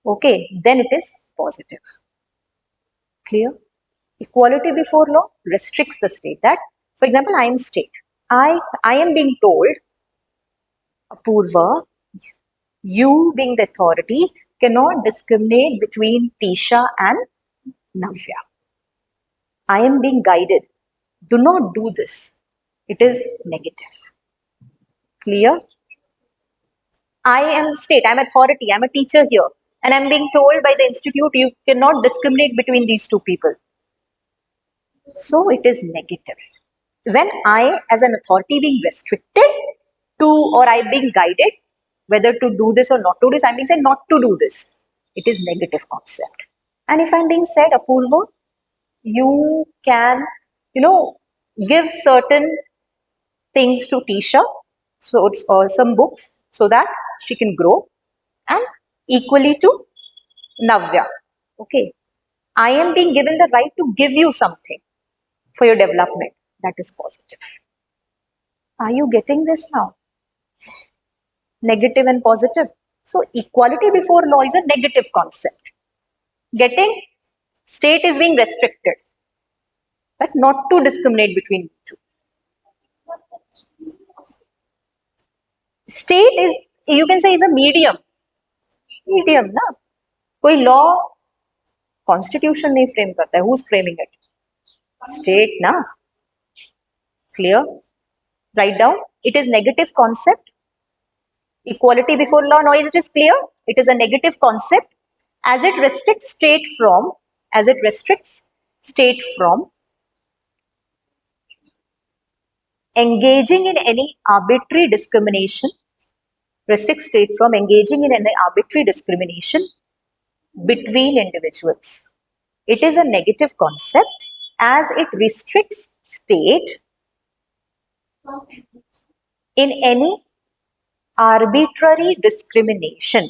okay, then it is positive. Clear? Equality before law restricts the state. That, for example, I am state. I am being told, Apoorwa, you being the authority cannot discriminate between Tisha and Navya. I am being guided. Do not do this. It is negative. Clear? I am state, I am authority, I am a teacher here, and I am being told by the institute you cannot discriminate between these two people. So it is negative. When I, as an authority, being restricted to, or I being guided whether to do this or not to do this, I'm being said not to do this. It is negative concept. And if I'm being said, Apoorva, you can, give certain things to Tisha, so it's some books, so that she can grow, and equally to Navya. Okay, I am being given the right to give you something for your development. That is positive. Are you getting this now? Negative and positive. So equality before law is a negative concept. Getting state is being restricted, but not to discriminate between two. State is, you can say, is a medium. Medium, na? कोई law constitution नहीं frame करता है. Who's framing it? State, na? Clear? Write down. It is negative concept. Equality before law, now it is clear. It is a negative concept as it restricts state from, engaging in any arbitrary discrimination, restricts state from engaging in any arbitrary discrimination between individuals. It is a negative concept as it restricts state in any arbitrary discrimination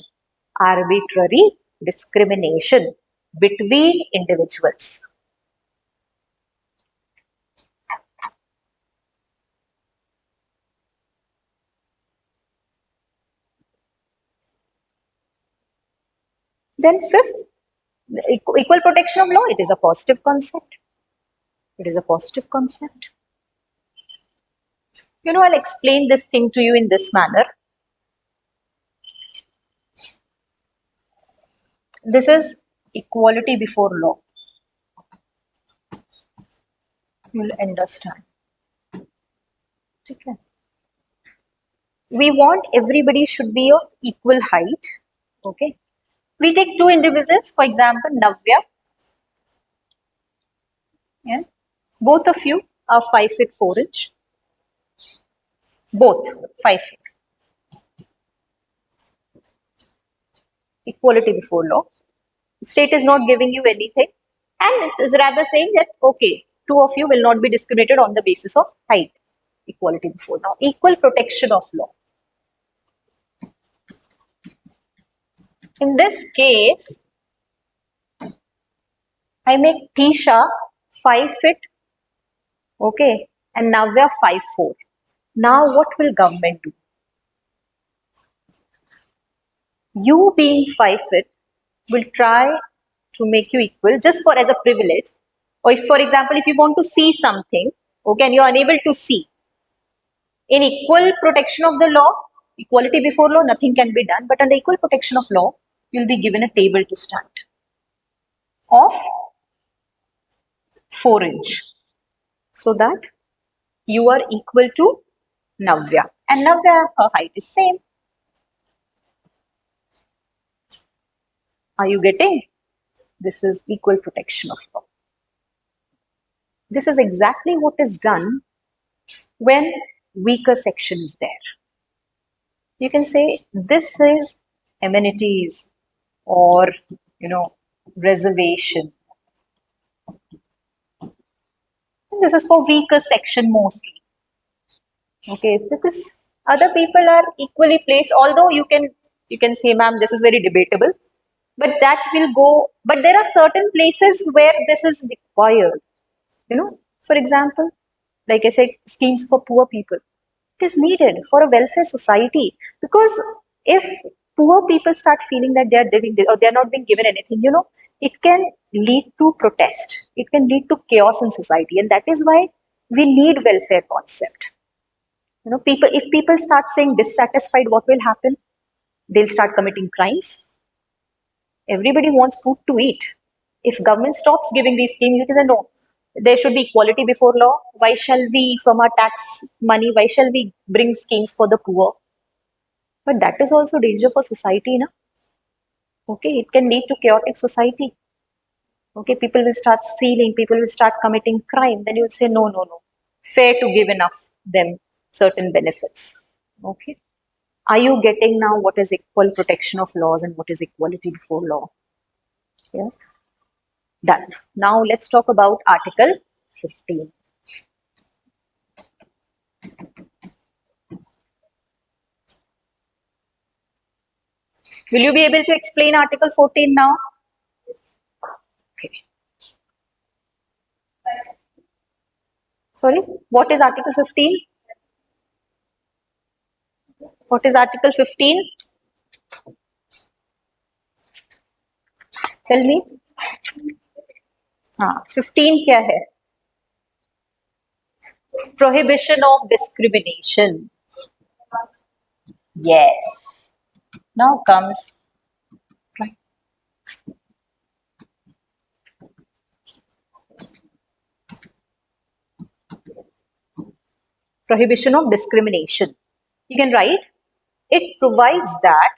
between individuals. Then fifth, equal protection of law, it is a positive concept. It is a positive concept. I'll explain this thing to you in this manner. This is equality before law. You'll understand. Okay. We want everybody should be of equal height. Okay. We take two individuals, for example, Navya. Yeah. Both of you are 5 feet 4 inch. Both 5 feet. Equality before law. State is not giving you anything, and it is rather saying that okay, two of you will not be discriminated on the basis of height. Equality before law. Equal protection of law. In this case, I make Tisha 5 feet, okay, and Navya 5'4". Now what will government do? You being 5 feet will try to make you equal just for as a privilege. Or if, for example, if you want to see something, okay, and you are unable to see, in equal protection of the law, equality before law, nothing can be done. But under equal protection of law, you'll be given a table to stand of 4 inch, so that you are equal to Navya. And Navya, her height is same. Are you getting? This is equal protection of law. This is exactly what is done when weaker section is there. You can say this is amenities or, reservation. And this is for weaker section mostly. Okay, because other people are equally placed, although you can say, ma'am, this is very debatable, but that will go, but there are certain places where this is required. For example, like I said, schemes for poor people. It is needed for a welfare society, because if poor people start feeling that they are living or they are not being given anything, it can lead to protest. It can lead to chaos in society, and that is why we need welfare concept. If people start saying dissatisfied, what will happen? They'll start committing crimes. Everybody wants food to eat. If government stops giving these schemes, you can say no, there should be equality before law. Why shall we, from our tax money, why shall we bring schemes for the poor? But that is also danger for society, na? Okay, it can lead to chaotic society. Okay, people will start stealing, people will start committing crime. Then you would say, no, no, no. Fair to give enough them certain benefits. Okay. Are you getting now what is equal protection of laws and what is equality before law? Yeah. Done. Now let's talk about Article 15. Will you be able to explain Article 14 now? Okay. Sorry, what is Article 15? What is Article 15? Tell me. 15 क्या है? Prohibition of discrimination. Yes. Now comes prohibition of discrimination. You can write, it provides that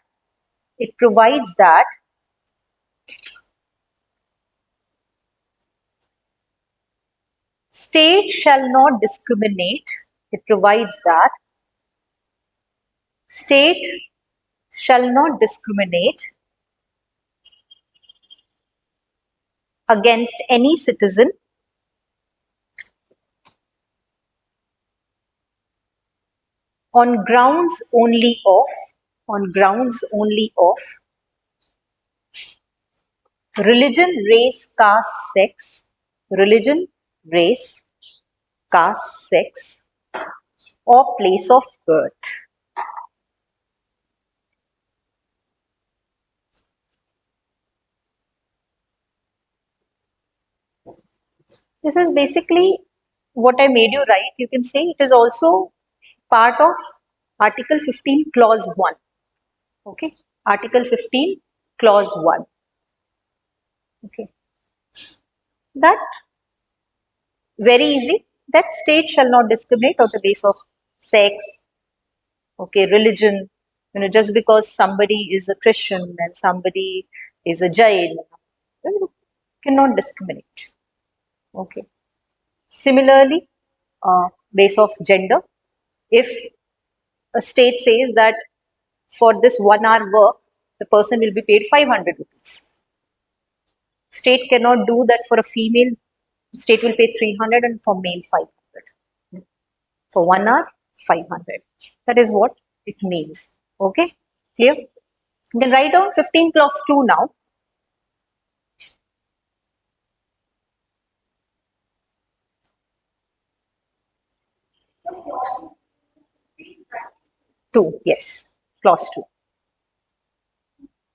state shall not discriminate. It provides that state shall not discriminate against any citizen on grounds only of religion, race, caste, sex, religion, race, caste, sex, or place of birth. This is basically what I made you write. You can say it is also part of Article 15, Clause 1. Okay, Article 15, Clause 1. Okay, that very easy. That state shall not discriminate on the basis of sex, okay, religion. Just because somebody is a Christian and somebody is a jail. Cannot discriminate. Okay. Similarly, base of gender, if a state says that for this 1 hour work, the person will be paid 500 rupees. State cannot do that for a female. State will pay 300 and for male 500. For 1 hour, 500. That is what it means. Okay, clear? You can write down 15 clause 2 now. 2, yes, clause 2.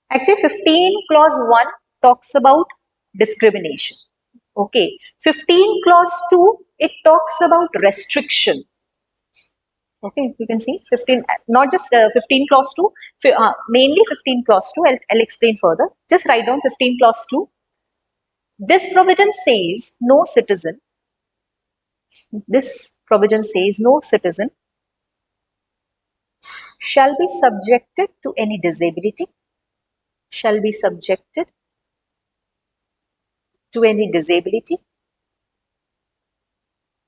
Actually, 15 clause 1 talks about discrimination. Okay, 15 clause 2, it talks about restriction. Okay, you can see 15, not just 15 clause 2, mainly 15 clause 2. I'll explain further. Just write down 15 clause 2. This provision says no citizen. This provision says no citizen shall be subjected to any disability. Shall be subjected to any disability,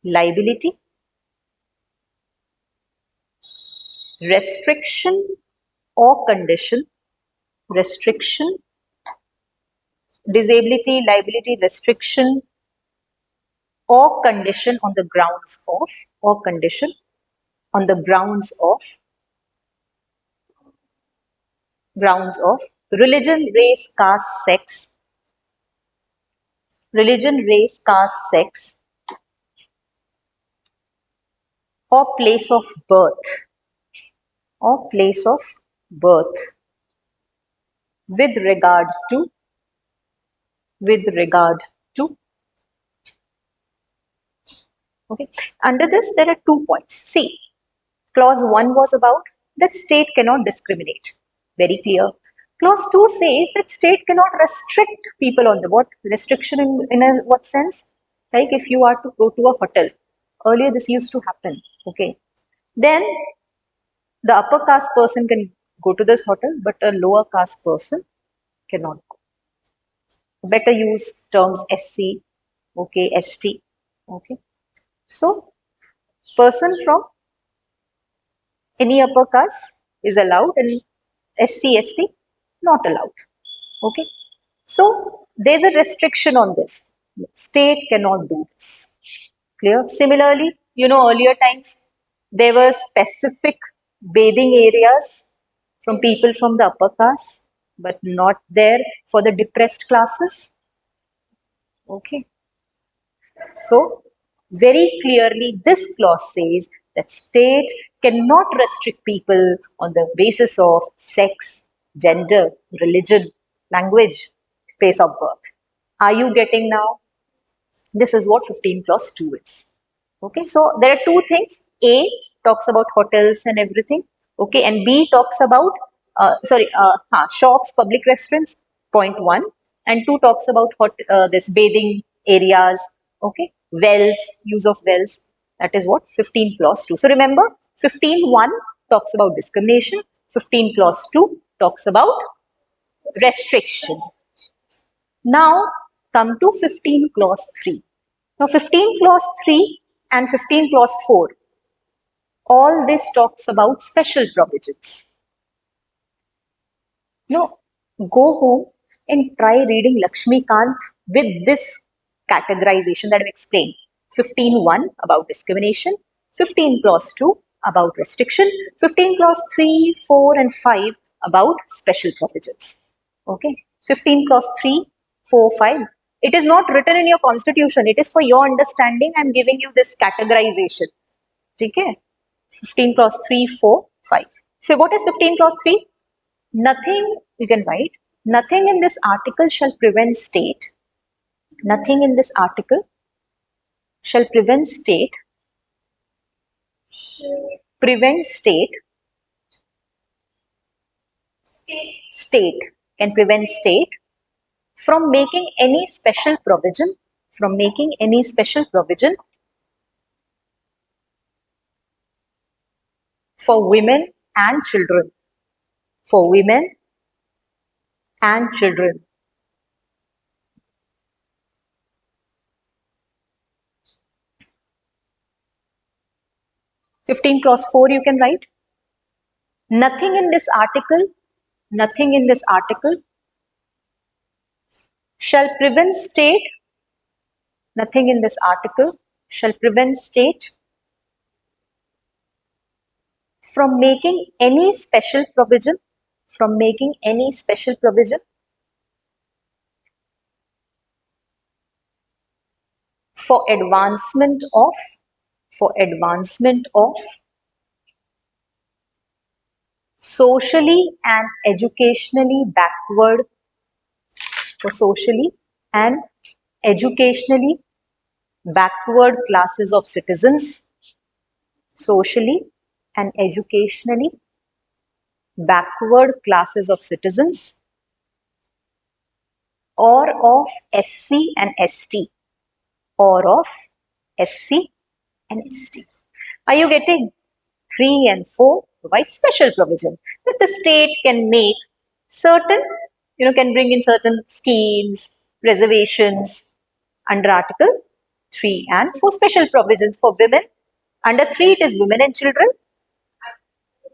liability, restriction or condition, restriction, disability, liability, restriction or condition on the grounds of, or condition on the grounds of religion, race, caste, sex, religion, race, caste, sex, or place of birth, or place of birth with regard to, okay. Under this, there are 2 points. See, clause 1 was about that state cannot discriminate. Very clear. Clause 2 says that state cannot restrict people on the what? Restriction in a what sense? Like if you are to go to a hotel. Earlier this used to happen. Okay. Then the upper caste person can go to this hotel, but a lower caste person cannot go. Better use terms SC, okay, ST, okay. So, person from any upper caste is allowed and SC, ST not allowed, okay. So, there is a restriction on this. State cannot do this. Clear? Similarly, you know, earlier times there were specific bathing areas from people from the upper caste, but not there for the depressed classes. Okay. So, very clearly this clause says that state cannot restrict people on the basis of sex, gender, religion, language, place of birth. Are you getting now? This is what 15 clause 2 is. Okay, so there are 2 things. A talks about hotels and everything. Okay, and B talks about, shops, public restaurants, point 1. And 2 talks about this bathing areas, okay, wells, use of wells. That is what 15 clause 2. So remember, 15.1 talks about discrimination. 15 clause 2 talks about restriction. Now come to 15 clause 3. Now 15 clause 3 and 15 clause 4, all this talks about special provisions. Now go home and try reading Lakshmikant with this categorization that I've explained. 15.1 about discrimination, 15 clause 2 about restriction, 15 clause 3, 4 and 5 about special provisions. Okay, 15 clause 3, 4, 5. It is not written in your constitution. It is for your understanding. I am giving you this categorization. Okay? 15 clause 3, 4, 5. So what is 15 clause 3? Nothing, you can write, nothing in this article shall prevent state. Nothing in this article shall prevent state. State can prevent state from making any special provision, for women and children, 15 clause 4 you can write. Nothing in this article shall prevent state, nothing in this article shall prevent state from making any special provision, for advancement of socially and educationally backward, classes of citizens, socially and educationally backward classes of citizens, or of SC and ST, Are you getting? 3 and 4 provide special provision that the state can make certain, can bring in certain schemes, reservations under Article 3 and 4. Special provisions for women. Under 3 it is women and children.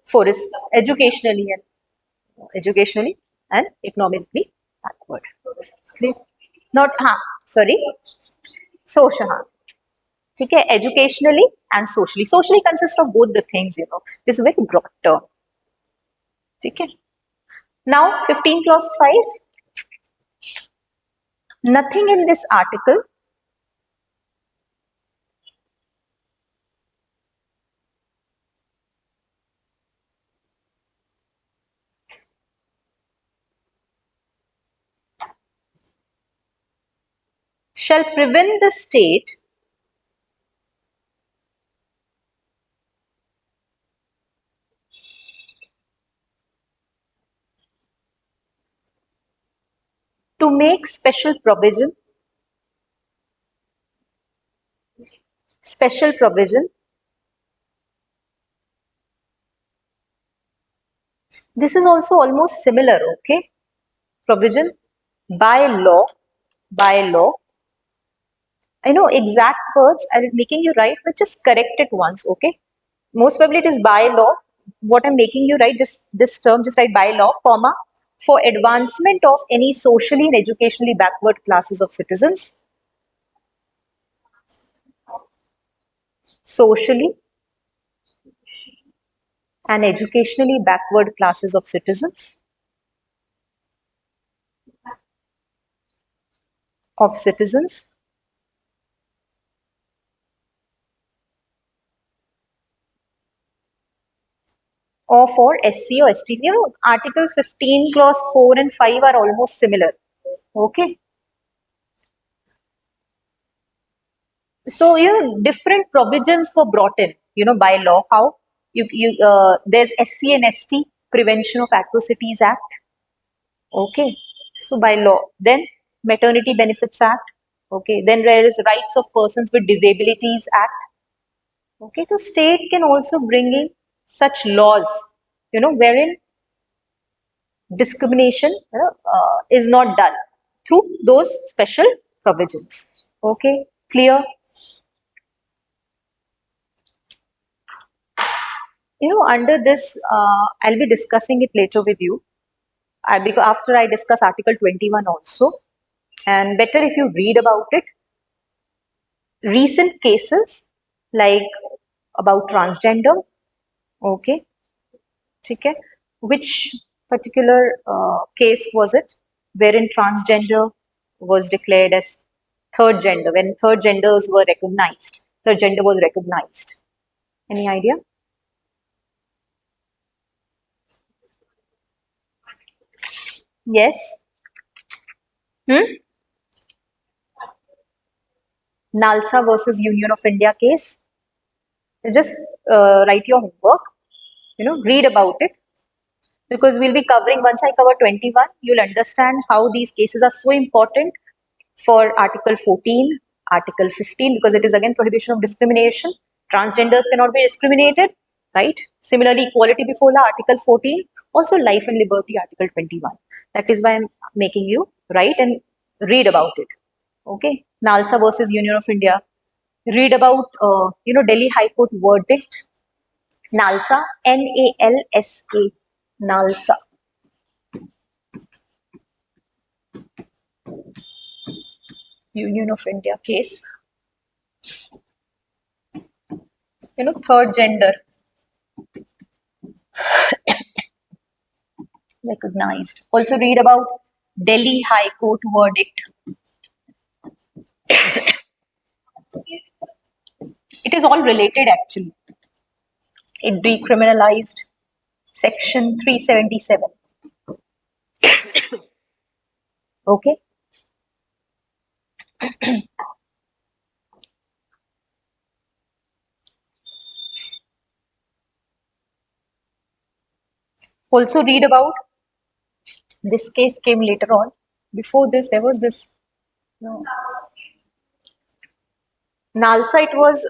4 is educationally and economically backward. Please. Not, sorry, social. Okay, educationally and socially. Socially consists of both the things, This is a very broad term. Okay. Now, 15 clause 5. Nothing in this article shall prevent the state to make special provision This is also almost similar, okay? Provision by law. I know exact words, I'm making you write, but just correct it once, okay? Most probably it is by law. What I'm making you write, this term, just write by law, comma, for advancement of any socially and educationally backward classes of citizens. Socially and educationally backward classes of citizens. Or for SC or ST. Article 15, clause 4 and 5 are almost similar. Okay. So, different provisions were brought in, by law. How? There's SC and ST, Prevention of Atrocities Act. Okay. So, by law. Then, Maternity Benefits Act. Okay. Then there is Rights of Persons with Disabilities Act. Okay. So, state can also bring in such laws, wherein discrimination is not done through those special provisions. Okay, clear? Under this, I'll be discussing it later with you. Because after I discuss Article 21 also, and better if you read about it. Recent cases like about transgender, okay, which particular case was it wherein transgender was declared as third gender, when third gender was recognized. Any idea? Yes? Nalsa versus Union of India case. Just write your homework, read about it, because we'll be covering, once I cover 21, you'll understand how these cases are so important for Article 14, Article 15, because it is again prohibition of discrimination. Transgenders cannot be discriminated, right? Similarly, equality before law, Article 14, also life and liberty, Article 21. That is why I'm making you write and read about it. Okay, Nalsa versus Union of India. Read about, Delhi High Court verdict NALSA, NALSA, NALSA. Union of India case. Third gender recognized. Also read about Delhi High Court verdict. It is all related actually. It decriminalized section 377. Okay. Also read about, this case came later on. Before this, there was this. No. NALSA, it was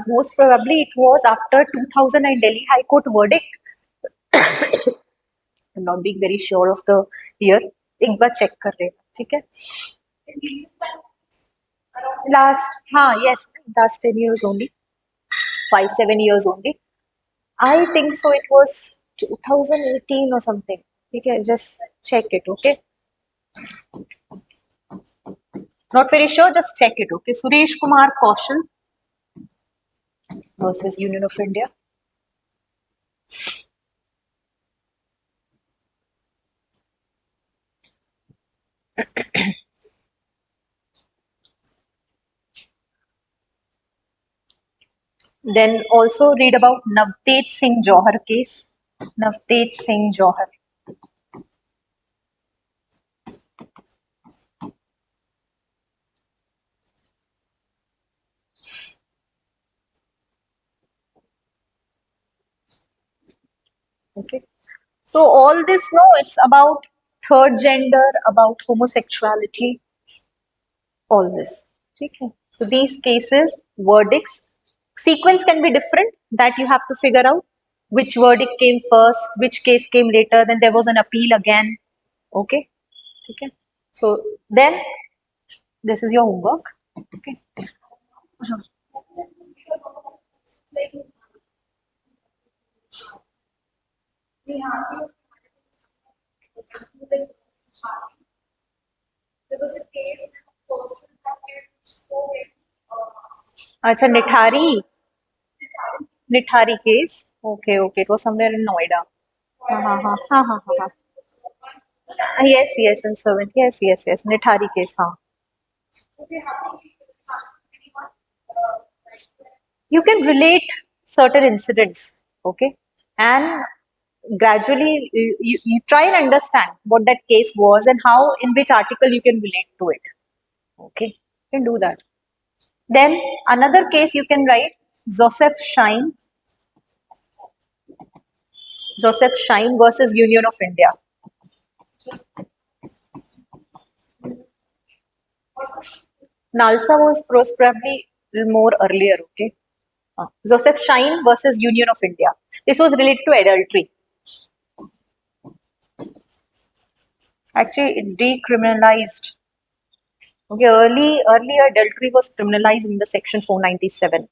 most probably it was after 2009 Delhi High Court verdict. I'm not being very sure of the year. एक बार check कर रहे हैं, ठीक है? Yes, last 10 years only, 5-7 years only. I think so. It was 2018 or something. Okay, just check it. Okay. Not very sure. Just check it. Okay. Suresh Kumar Kaushal versus Union of India. Then also read about Navtej Singh Johar case. Navtej Singh Johar. Okay. So all this, no, it's about third gender, about homosexuality, all this. Okay. So these cases, verdicts, sequence can be different, that you have to figure out which verdict came first, which case came later, then there was an appeal again. Okay. Okay. So then this is your homework. Okay. There was a case अच्छा Nithari case. Okay, it was somewhere in Noida. Yes, in Servant. Yes, Nithari case. You can relate certain incidents, okay, and gradually you try and understand what that case was and how, in which article you can relate to it. Okay, you can do that. Then another case you can write, Joseph Shine versus Union of India. NALSA was probably more earlier, okay. Joseph Shine versus Union of India. This was related to adultery. Actually, it decriminalized. Okay, earlier adultery was criminalized in the section 497,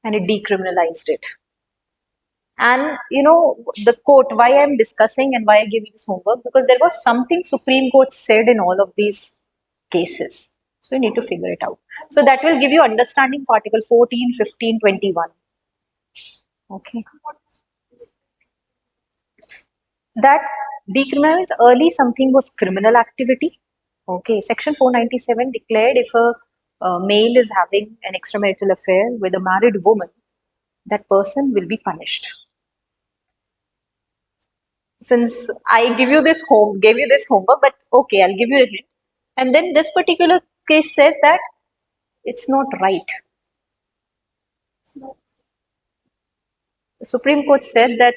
and it decriminalized it. And the court, why I'm discussing and why I gave you this homework, because there was something Supreme Court said in all of these cases. So you need to figure it out. So that will give you understanding for Article 14, 15, 21. Okay. That decriminalized early something was criminal activity. Okay. Section 497 declared if a male is having an extramarital affair with a married woman, that person will be punished. Since I gave you this homework, but okay, I'll give you a hint. And then this particular case said that it's not right. The Supreme Court said that,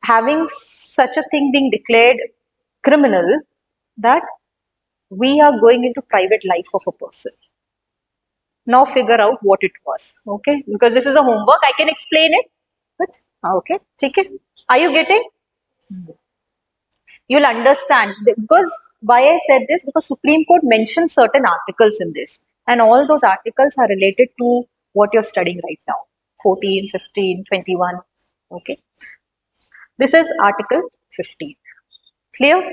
having such a thing being declared criminal, that we are going into private life of a person. Now figure out what it was, okay? Because this is a homework, I can explain it, but okay, take it. Are you getting? You'll understand, because why I said this, because Supreme Court mentioned certain articles in this, and all those articles are related to what you're studying right now, 14, 15, 21. Okay, this is article 15. Clear?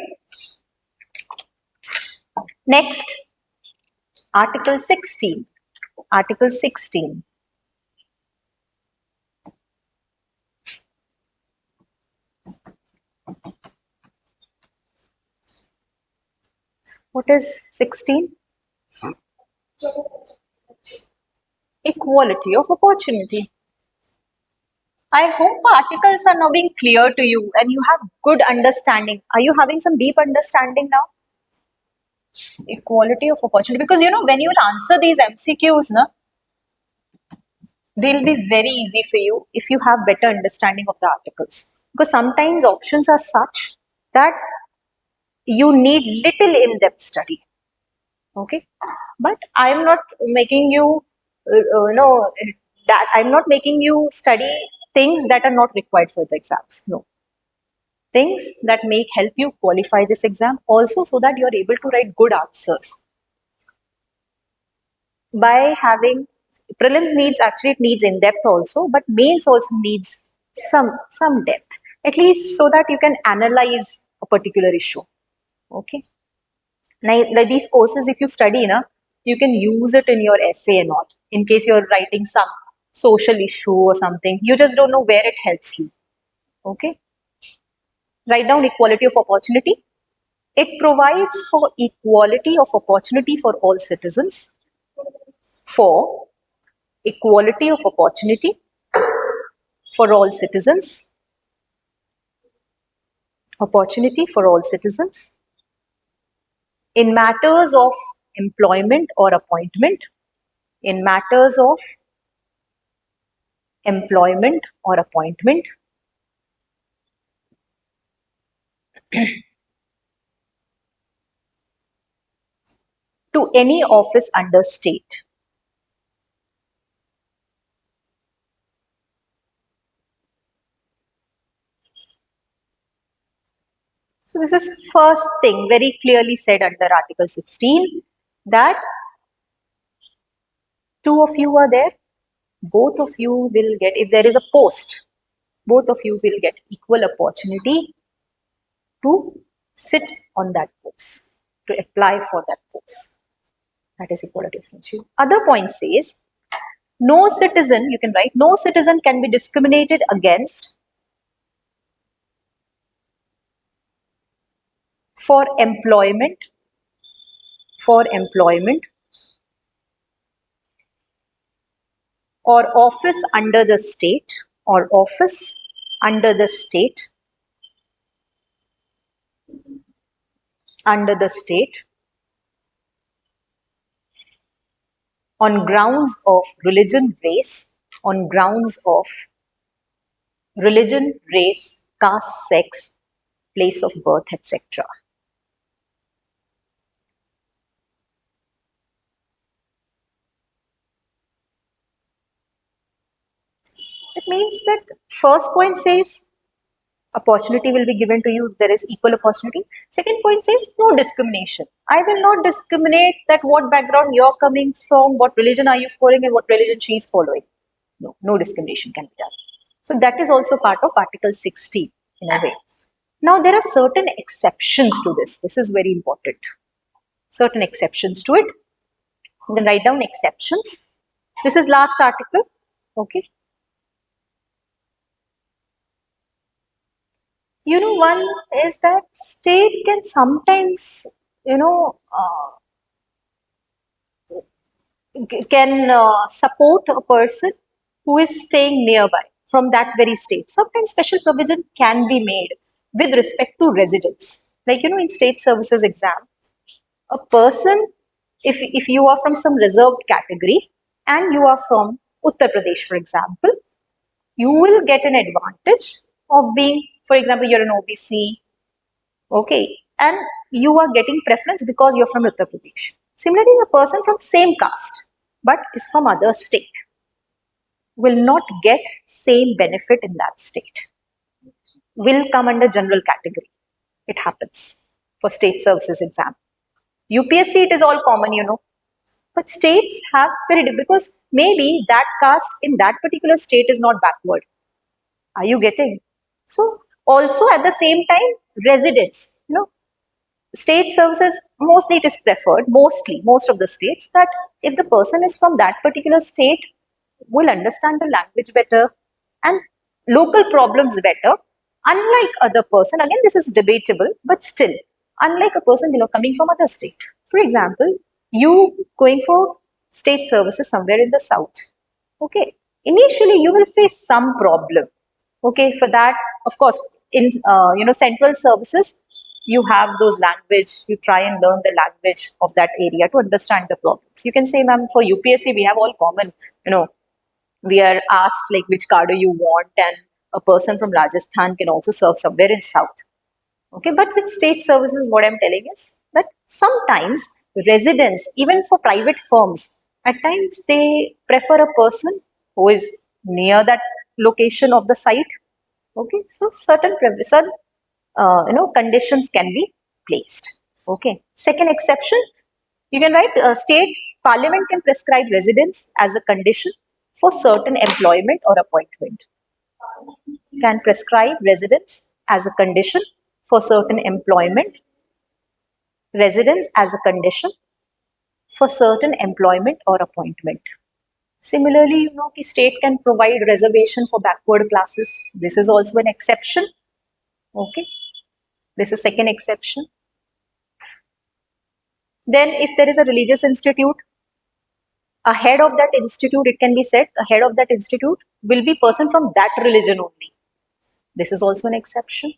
Next, article 16. Article 16. What is 16? Equality of opportunity. I hope articles are now being clear to you and you have good understanding. Are you having some deep understanding now? Equality of opportunity. Because you know, when you will answer these MCQs, na, they'll be very easy for you if you have better understanding of the articles. Because sometimes options are such that you need little in-depth study. Okay, but I'm not making you, no, that I'm not making you study things that are not required for the exams. No, things that make help you qualify this exam also, so that you are able to write good answers. By having prelims needs, actually it needs in depth also, but mains also needs some depth, at least so that you can analyze a particular issue. Okay. Now, like these courses, if you study, na, you can use it in your essay and all. In case you're writing some social issue or something, you just don't know where it helps you. Okay. Write down equality of opportunity. It provides for equality of opportunity for all citizens. For equality of opportunity for all citizens. Opportunity for all citizens. In matters of employment or appointment. In matters of employment or appointment. To any office under state. So this is first thing very clearly said under Article 16, that two of you are there, both of you will get, if there is a post, both of you will get equal opportunity to sit on that post, to apply for that post. That is equality of opportunity. Other point says, no citizen, you can write, no citizen can be discriminated against for employment or office under the state or office under the state on grounds of religion, race, on grounds of religion, race, caste, sex, place of birth, etc. It means that first point says opportunity will be given to you if there is equal opportunity. Second point says no discrimination. I will not discriminate that what background you're coming from, what religion are you following, and what religion she is following. No, no discrimination can be done. So that is also part of Article 16 in a way. Now there are certain exceptions to this. This is very important. Certain exceptions to it. You can write down exceptions. This is last article. Okay. You know, one is that state can sometimes, you know, can support a person who is staying nearby from that very state. Sometimes special provision can be made with respect to residence. Like, you know, in state services exam, a person, if you are from some reserved category and you are from Uttar Pradesh, for example, you will get an advantage of being, for example, you're an OBC, okay, and you are getting preference because you're from Uttar Pradesh. Similarly, a person from same caste but is from other state will not get same benefit in that state, will come under general category. It happens for state services exam. UPSC, it is all common, you know. But states have very because maybe that caste in that particular state is not backward. Are you getting? So also at the same time, residents, state services, mostly it is preferred, most of the states, that if the person is from that particular state, will understand the language better and local problems better, unlike other person. Again, this is debatable, but still, unlike a person coming from other state. For example, you going for state services somewhere in the south. Okay, initially you will face some problem. Okay, for that, of course, in central services, you have those language. You try and learn the language of that area to understand the problems. You can say, ma'am, for UPSC we have all common. We are asked like which cadre you want, and a person from Rajasthan can also serve somewhere in south. Okay, but with state services, what I'm telling is that sometimes residents, even for private firms, at times they prefer a person who is near that location of the site. Okay, so certain conditions can be placed. Okay, second exception, you can write state parliament can prescribe residence as a condition for certain employment or appointment. Can prescribe residence as a condition for certain employment, residence as a condition for certain employment or appointment. Similarly, the state can provide reservation for backward classes. This is also an exception. Okay, this is second exception. Then if there is a religious institute, a head of that institute, it can be said, the head of that institute will be person from that religion only. This is also an exception.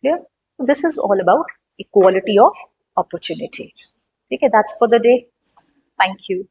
Clear? This is all about equality of opportunity. Okay, that's for the day. Thank you.